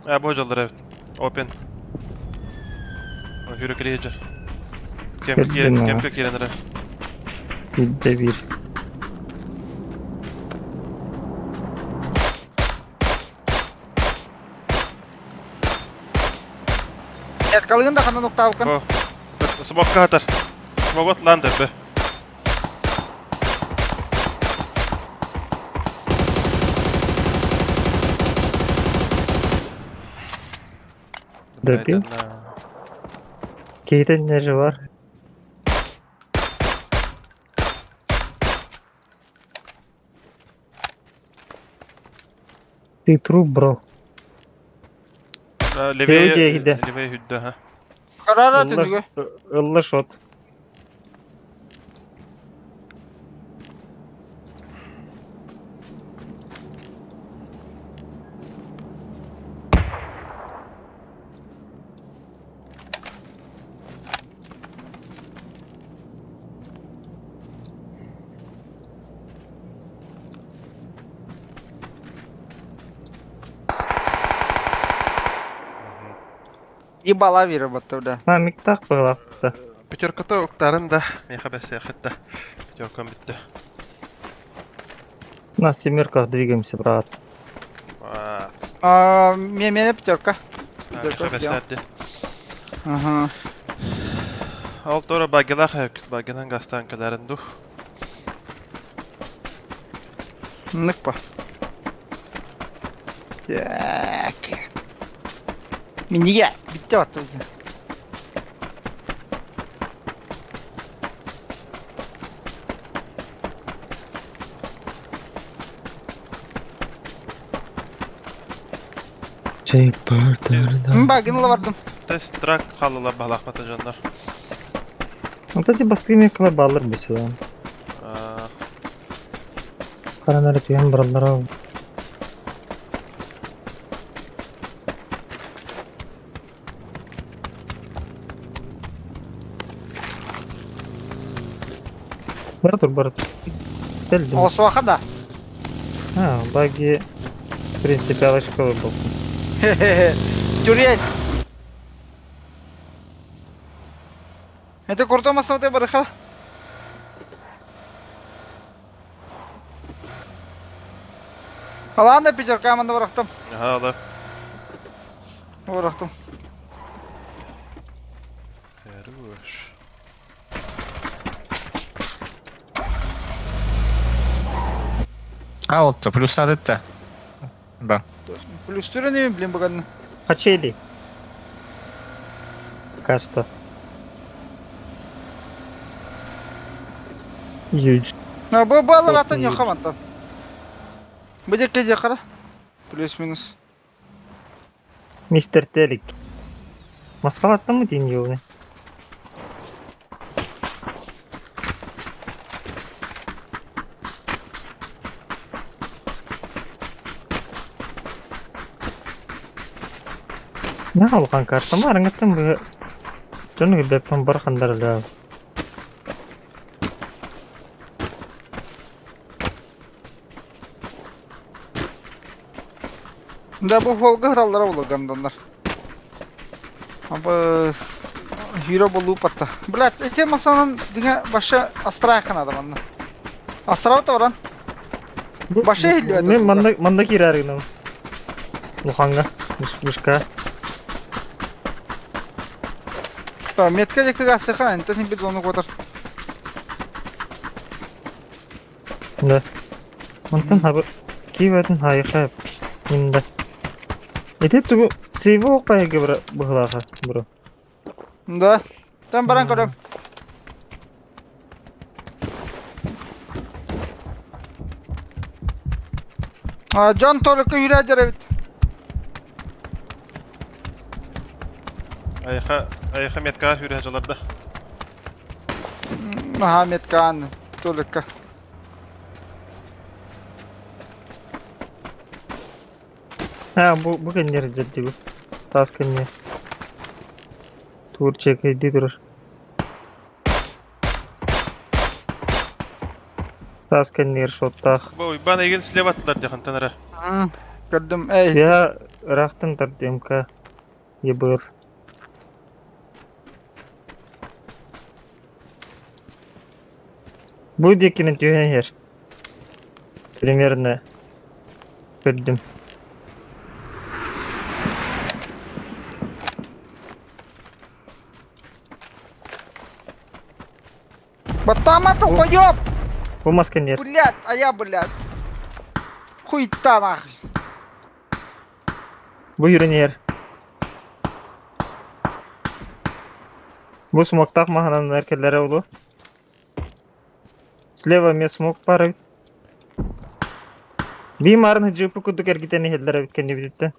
Bu hocalar evet. Open. Yürü Creager. Geldim ha. Kemkök yerenere. Bidde bir. Etkalığın da kandan nokta avkan. Go. Smoke atar. Smoke atlandır be. Döpeyim. Keyte enerji var. Bir true bro. Tevciye gide. Leveye hüdde ha. Karar atın diyor. Illa shot. İyi bala verir battı da. Ha miktar bağlattı. Pütürkütü uktarın da. Meha besi yakıtta. Pütürkün bitti. На семерках двигаемся, брат. What? Memene pütörka. Meha besi hadi. Aha. Alt ora bagilak yakıt. Bagilan gastankaların duh. Nıkpa. Tak. Mini gel. Bitti battı. Bagını la vardım. Test track halıla balak batacanlar. Вот эти бастыгы кылар баллар бесе lan. Karanları tüyen buralara. Бар tur. Geldim. O soğaka da. Ha, bagi в принципе alışkalı bu. Durian. Hadi kurtulmasın öte bırakır. Falan da pijor kamanda bıraktım. Hala. Bıraktım. Хорош. Altta плюс adette. Ben. Плюс türü ne bileyim bu kadını. Качели. Кажется. Huge. Ha bu alır Çok atan iyi. yok amantan. Bu da kece kara. Плюс минус. Мистер Телик. Маскалаттın mı deyin yolu? Ne algan kartım var anlattım bu. Canı gibi ben barkanlar la. Da bu Volga hırallara bulgandanlar. Ama hero bolu patta. Блядь, эти masanın dine başa Astra yakın adam anla. Astra da varan. Başa hilliyor Ne manda kirarına. Luhanga. Müşka. Metka jekti gası kan entin bir zonu kadar. Ne? Mantan haber. Kiverin hayır. Şimdi. Ete tu sivu okpaya gebra bıhlaha bro. Da. Tam baran kadar. Can Toluk'u yürüyecek evet. Ayha metka hürü hacalarda. Muhammed Kağan Toluk'u. Ha bu kendileri ciddi bu. Taskın ne? Tur çekildi durur. Taskın yer şotta. Bu bana ilgin silev attılar diye kantanara. Gördüm. Ey. Ya ырақтын тар ДМК ебыр. Bu dekini tüyen yer. Примерно gördüm. Батаматов поёб! Bulmasken yer. Блядь, а я, блядь. Хуйта нахуй. Bu yürün yer. Bu смоктақ махананын әркелері олу. Слева мен смок бар. Bir marın hıcıpı kuduk ergiteni hellere bitkenni bitipti.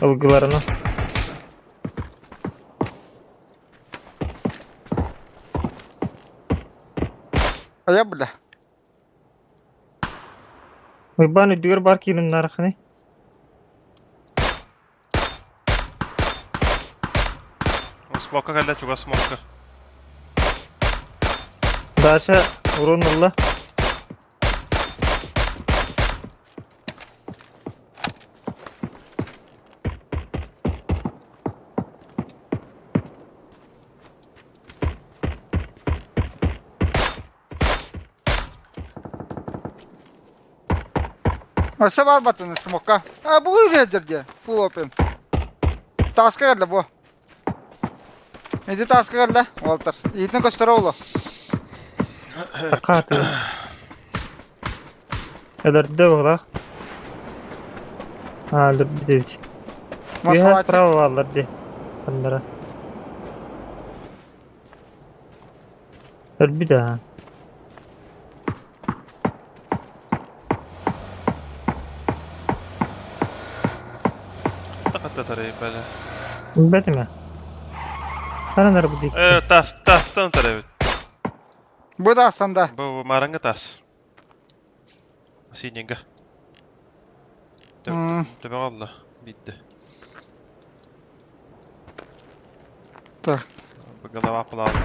Algılarını. А я, бля. Uyban ödüyor бар kilin narıqını. Смока кәлі чуға смока. Daşa urun ulla. Asa var batını smoka. Ha bu redirdi. Full open. Taska geldi bu. Neydi taska geldi? Walter. Yiğitini göster oğlu. Taqa atıyor. Öldürdü de oğlaq. Ha öldürdü de biç. Bir Masalati. sправа alırdı. Bunlara. Bir daha. Тақатта тарай бәлі. Betime. Sana bu dik. Тастан тарай бәлі. Bu da aslında. Бұл мараңғы тас. Синенгі. Төбе қалды. Битті. Так. Бұл голова апылады.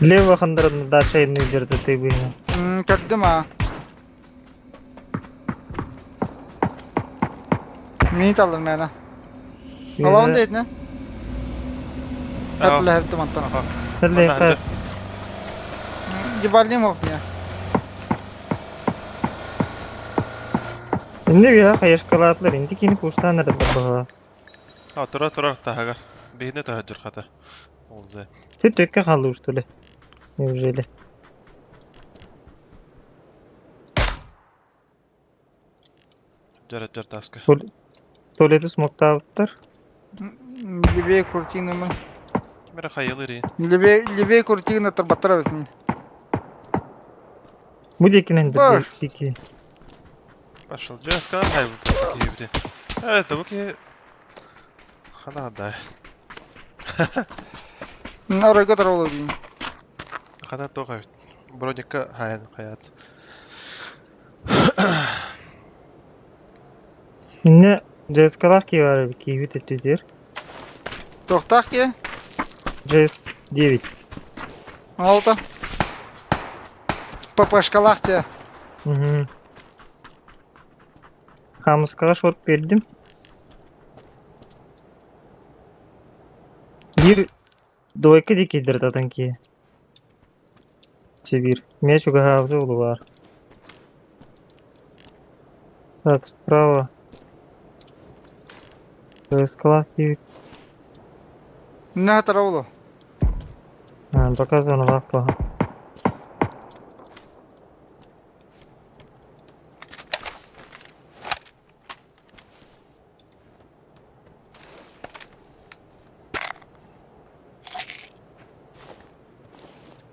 Лево хандырын Даша елini жерді ты бүйіне. Gördüm ha. Minit alırım yani. Alavın değil ne? Hep hep tamam. Сәлі қайық. Гибалимов мне. Şimdi ya қайышқалатылар. Енді кені пуштан әрді бұға. Тұра тағығар. Бейіне тағы жүр қата. Ол зәй. Ты төкке қалды ұштылы. Неужели? Жар таска. Туалеті смокта алыптар. Левее куртины мы. Кемері қайылы рейін. Левее куртины тарбаттыра бізмін. Bu dekinin Var. de peki. Пошел. Джеска қай бұл кейбіде. Бұл кей... Қана қандай. Oraya kadar olur diyeyim. Қана тоға бит. Броникка хайын қаят. Şimdi CSK'lar ki var bir kivi tettidir. Tohtak ki. CS 9. Oldu. ППшкалах те. Hı. Хамыскаға шорт бердім. Bir двойка декидір тадан ки. Севир. Мяч у Гагавза улы бар. Так, справа. CSK'lar ki. Ne kadar oğlu? Показано лапа.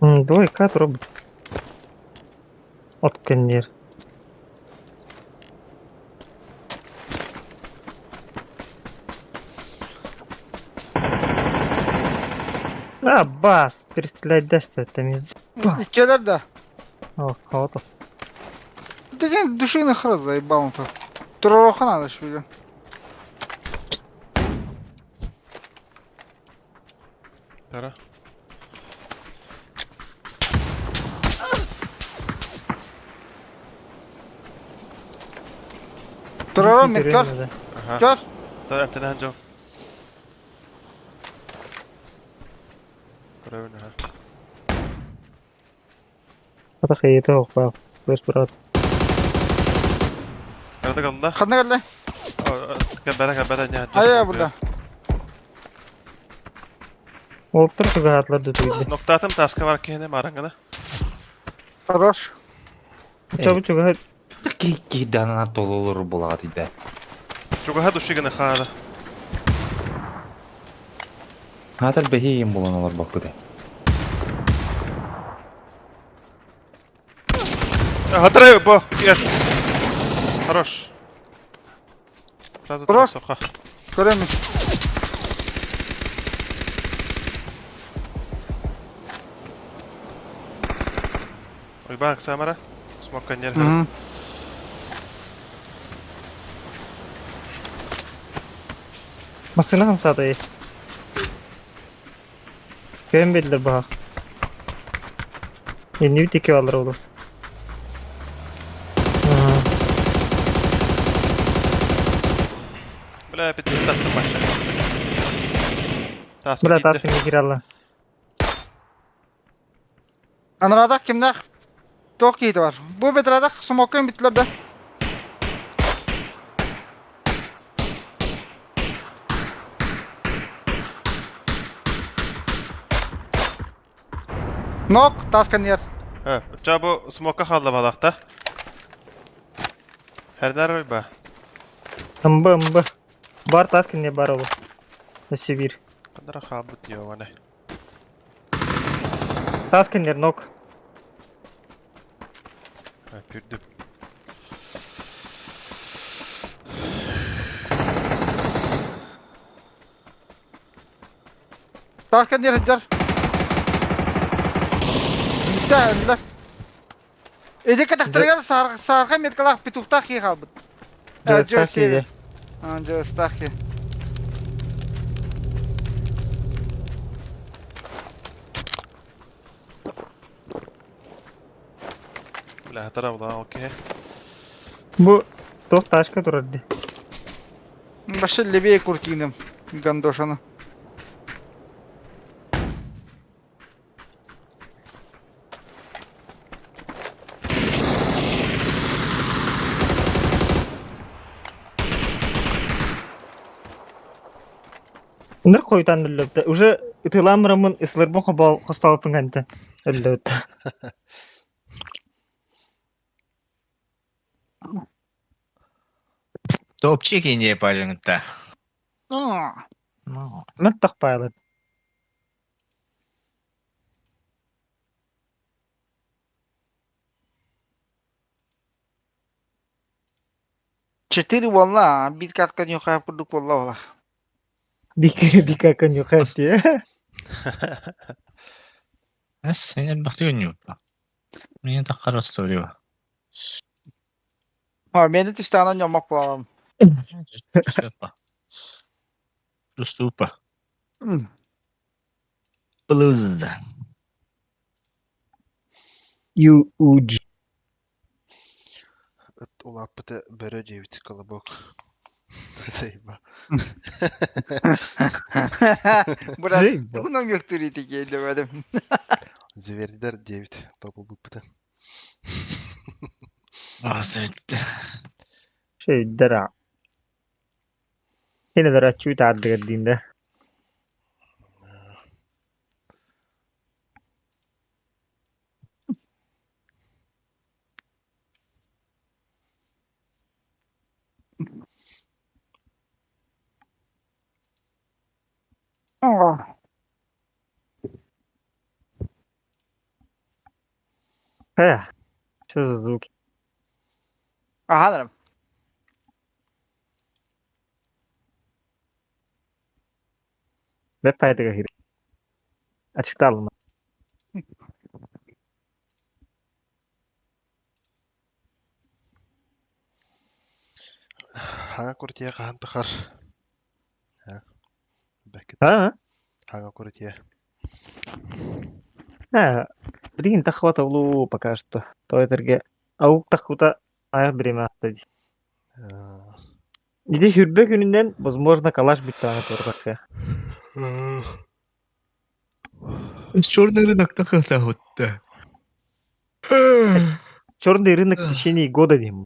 Двойка робот. Отканер. Бас! Перестрелять даст это миз. İkkeler de. О, кого-то. Деген души на храз заебал он тут. Trojan alış biliyorum. Tara. Trojan mit görüyorum gör. da. Aha. Gör. Tara epteden Joe. Görevin ha. Hadi xeyete yok bak. Beş bırak. Nerede kaldın da? Kadına gel lan. Beden ya. Hayır burada. Oluptur ki rahatlar da duydu. Nokta atım taskı var ki ne marangada. Хорош. Çabuk çabuk hadi. Киданат тололор болады да. Çok ha düştü gene xada. Хатар бехиим болоналар бак буде. Hatırlay bu. Gel. Хорош. Сразу Хорош. соха. Göremiyorum. Ой, бак самара. Смок коньер. Hı. Masını ham satayı. Köyün belirler bak. Yeni bir tiki alır olur. Бля, опять таскы маша. Таскы Bırak gitti. aslında gir Allah. Anradak kimde? Tok yedi var. Bu betradak smoke'un bittiler de. Nok, taskan yer. Ha, uçağı bu smoke'a kaldı balakta. Her nerede be? Amba amba. Бар таскин не бар olur. Сибир. Kadar kabut diyor bana. Таскинер нок. Ha, pürdüm. Taskan yer hıcar. Bitti öldüler. Edek ataktırıyor sarka metkalak pituktak yi kalbıt. Джастак gibi. Anca ıstak yi. Bля, hatara ulan okey. Bu Dok taşka durardı. Başı leveye kurtiydim. Gandoşanı. Bunlar koytan öldü. Уже ытыламырамын исларбон хабал хосталыпын канта. Öldü. Топчик инде пажыңытта. Aa. Ну, Мен тақпайлы. Четыре волна, bir katkan yok yapırdık valla valla. Бикакан yok diye. بس هي البختيون يوبا. Meni takkar soruyor. Ha beni tiştahından yomak bulalım. Süper. Rustupa. Hmm. Bluzda. UUG. Улапыты бөрі девіт колобок. Зейба. Burası Zeyba. bunun göktürüydü gelemedim. Звердер девіт. Тобу бұпыты. Azıttı. درع. هنا درع شو تعدى الدين ده. Aa. ها شو زوك. Aha Ve fayda gahir. Açıkta alma. Ханга куртия хантахар. Бәкет. Ha? Ханга куртия. Ha. Блин, так хватало пока что. То это аук так хута аяк биреме аттады. Иди хүрбө күнүнөн возможно калаш биттаны турбакка. Черный рынок так это вот. Черный рынок в течение года дим.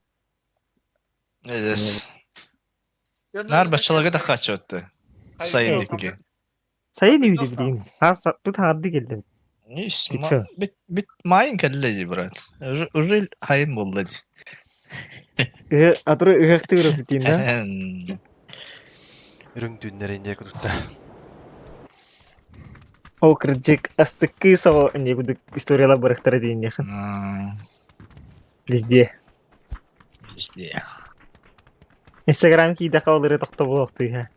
Нар баччалага да качыпты. Сайын дикке. Sayın üydi bileyim. Ha bu tadı geldi. Чё? Бит майын келледи, брат. Уже хайын болду. Атыры ыгакты ырып битейин да. Үрүң түннеринде кутта. О кырджик астыкы саво не буду историялар барыктары дейин яхын. Везде. Везде. Инстаграм кийде калдыры токто болокту я.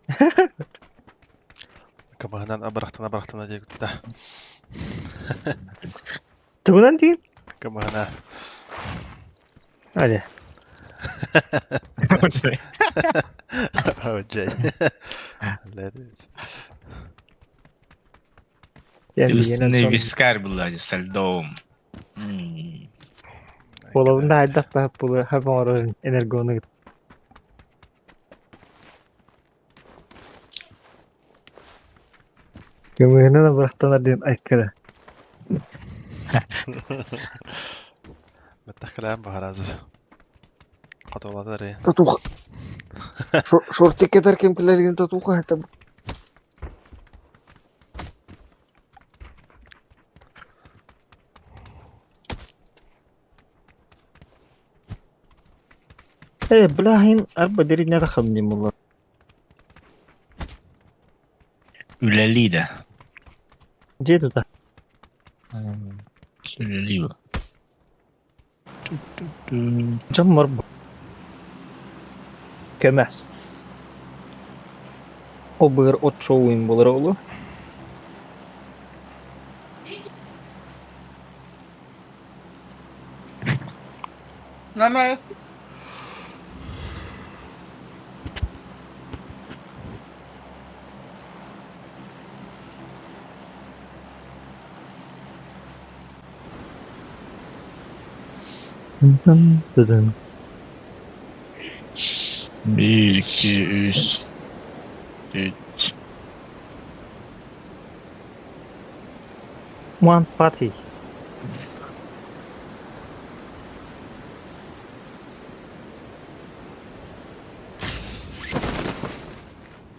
Камаһынан абырахтана дей кутта. Тугунан дейин. Камаһына. Hadi. Hocay. Весны вискарь была, со льдом. Половында айдак та пулы хабаңорын энергоны. Кемгенен абырахтанар дейин айккада. Мәттәхкәләм баһаразы. Катылады. Татуха. Шортик кетер кемкелерин татуха это. Блахин арба деревня да хамни мулла. Үләли Где тут? Үләли. Жаммар. Кемес. О быр от шоуин болар олу. Нормально. Dıdım. 1, 2, 3, 4. One party.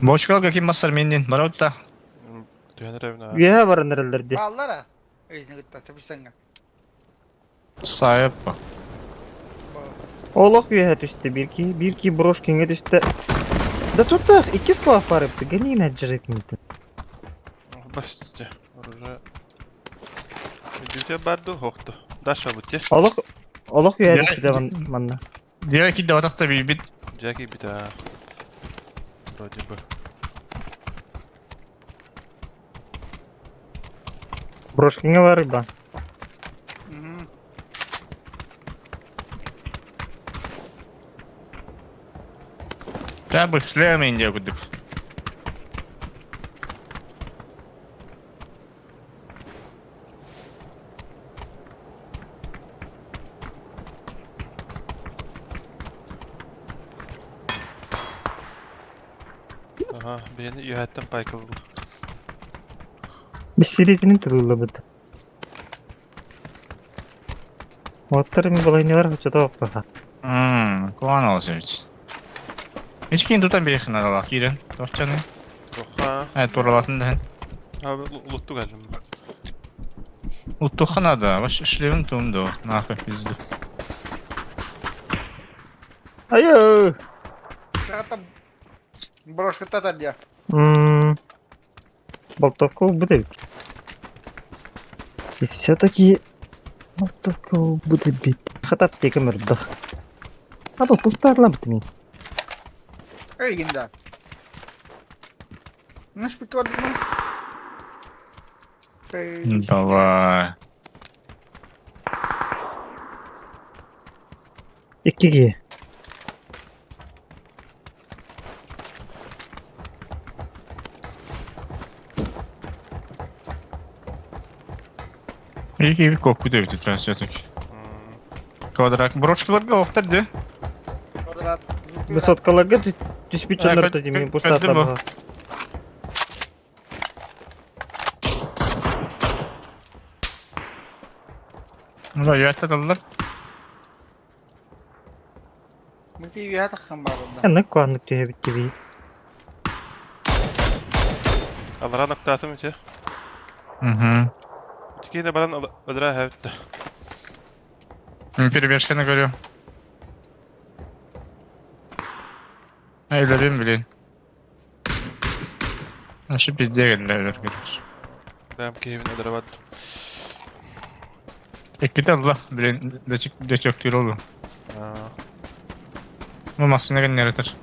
Boşkal kakим басар менден, бараутта. Түйәнерәвна. Ya var nerelerde. Баллара. Ey ne gittin tabii sen. Сайып. Олох üye düştü bir ki bрошкинге düştü. Да тут так, iki sklaf var hepsi. Gelin acırık mıydı? Басча. Уже. Видите, барду хохту. Даша бутте. Олох üye düştü de manna. Дига кидде атакта бит. Джеки бита. Вроде бы. Bрошкинге var ба. Табы шлемен де күдүп. Ага, бeni üyetten paykıldı. Biz siritinin tırılı bıdı. Ottarım balay ne var hoca da okla. Куана осемец. Ичкин тутан бейхин арала кирен. Тохчаны. Тоха. Туралатын да. Abi uluttu geldim. Уттухана да, баш шлевин тумду. Нахуй пизду. Айо! Это брошка тата где? Болтовка будет. И все-таки болтовка будет бить. Хатат текем рдах. А то пустарла битми. Ey ginde. Ne spit var mı? Давай. İki. İyi bir kokku da bitti transyatık. Kvadrak. Broşkalarga oqtardı. Kvadrat. Высоткаларга түспүт Көттүм чандарда дейм, пуштата бу. бага. Ulan yönetten aldılar. Bu TV'ye takkan var bunda. Анна куанлык төһө бит gibi. Alara noktasım içe. Hı. Tiki de baran ödüre hevdi. Перебежканы görüyorum. Evlerim bilin. Şu bizde geldiler evler görüyoruz. Ben keyfin ödüre vardı. İki de Allah bilin de çok değil olur. Aa. Bu masasına gelin yaratır.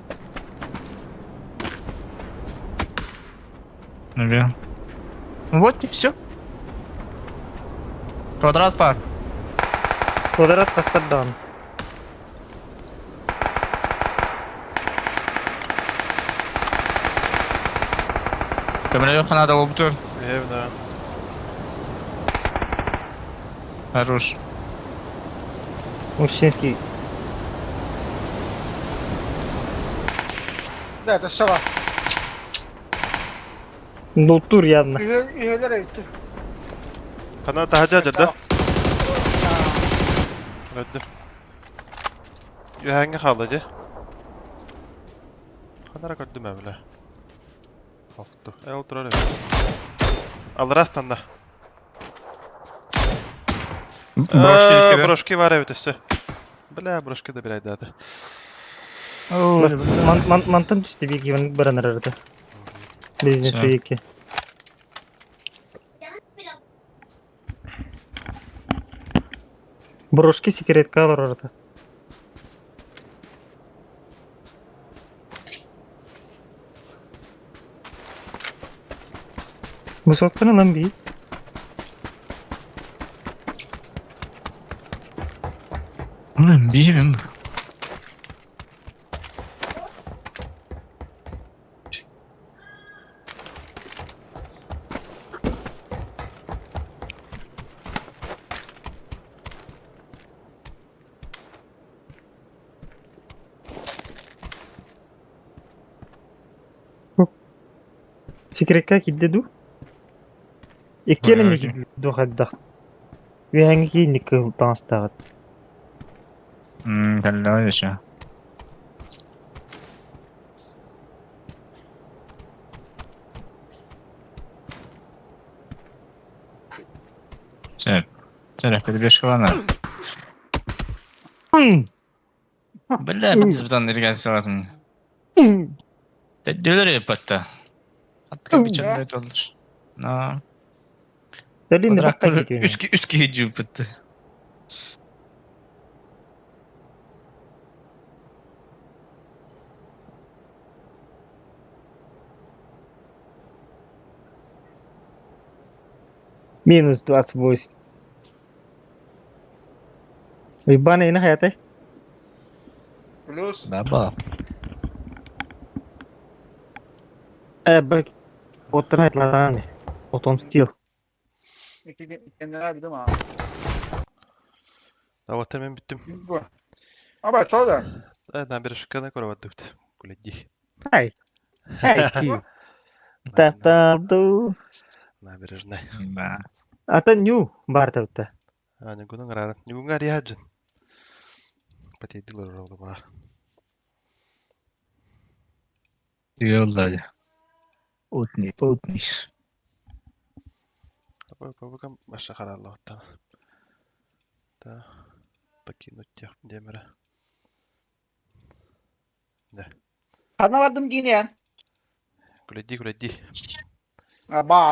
Ne bileyim. Вот и все. Квадрат пар. Квадрат тастардан. Temele yok надо обтер. Evde. Хорош. Мужчинский. Evet aşağı. Долтур явно. Üyeler evde. Kana daha cacırdı. Öldüm. Hangi kalıcı? Kanara öldüm evle. Kalktı. Otur öyle. Alır astanda. Брошки ikide. Broşki var evet üstü. Bile broşki de bileydi hadi. Мантан түсті беги баранар арада. Бизнес Все. үйеке. Брошки секретка бар арада. Высотканы lan bir. Ulan bir bu. Секретка кидде ду. Еккені Ой, не ой. кидде ду хаддақ. Венги кейінник таңыстағыт. Kalla yaşa. Sen перебежка var. Бля, biz buradan nereye gelsin lazım. Döler yapıtta. Hatta bir çömlet olur. Na. Дәлін Kvadrak баққа кетуіне. üski hücum pıttı. Минус 28. Ебаный на хаяты. Plus. Baba. Бak. Ottana etladan. Otom steel. Kendine abi değil mi abi? Davat hemen bittim. Bu. Ama sonra. Ben bir ışıkkana koyamadım. Kuleci. Ай. Ай, ki. Татарду. Nabirejne. Ba. Ата ню бартавта. А не гунун раран. Не гунга ряджин. Patediler orada var. Yolladı. Utni. Bakın başa kararlı da bakayım ya demire. Karnavadım giyinen. Kuleci. Bağ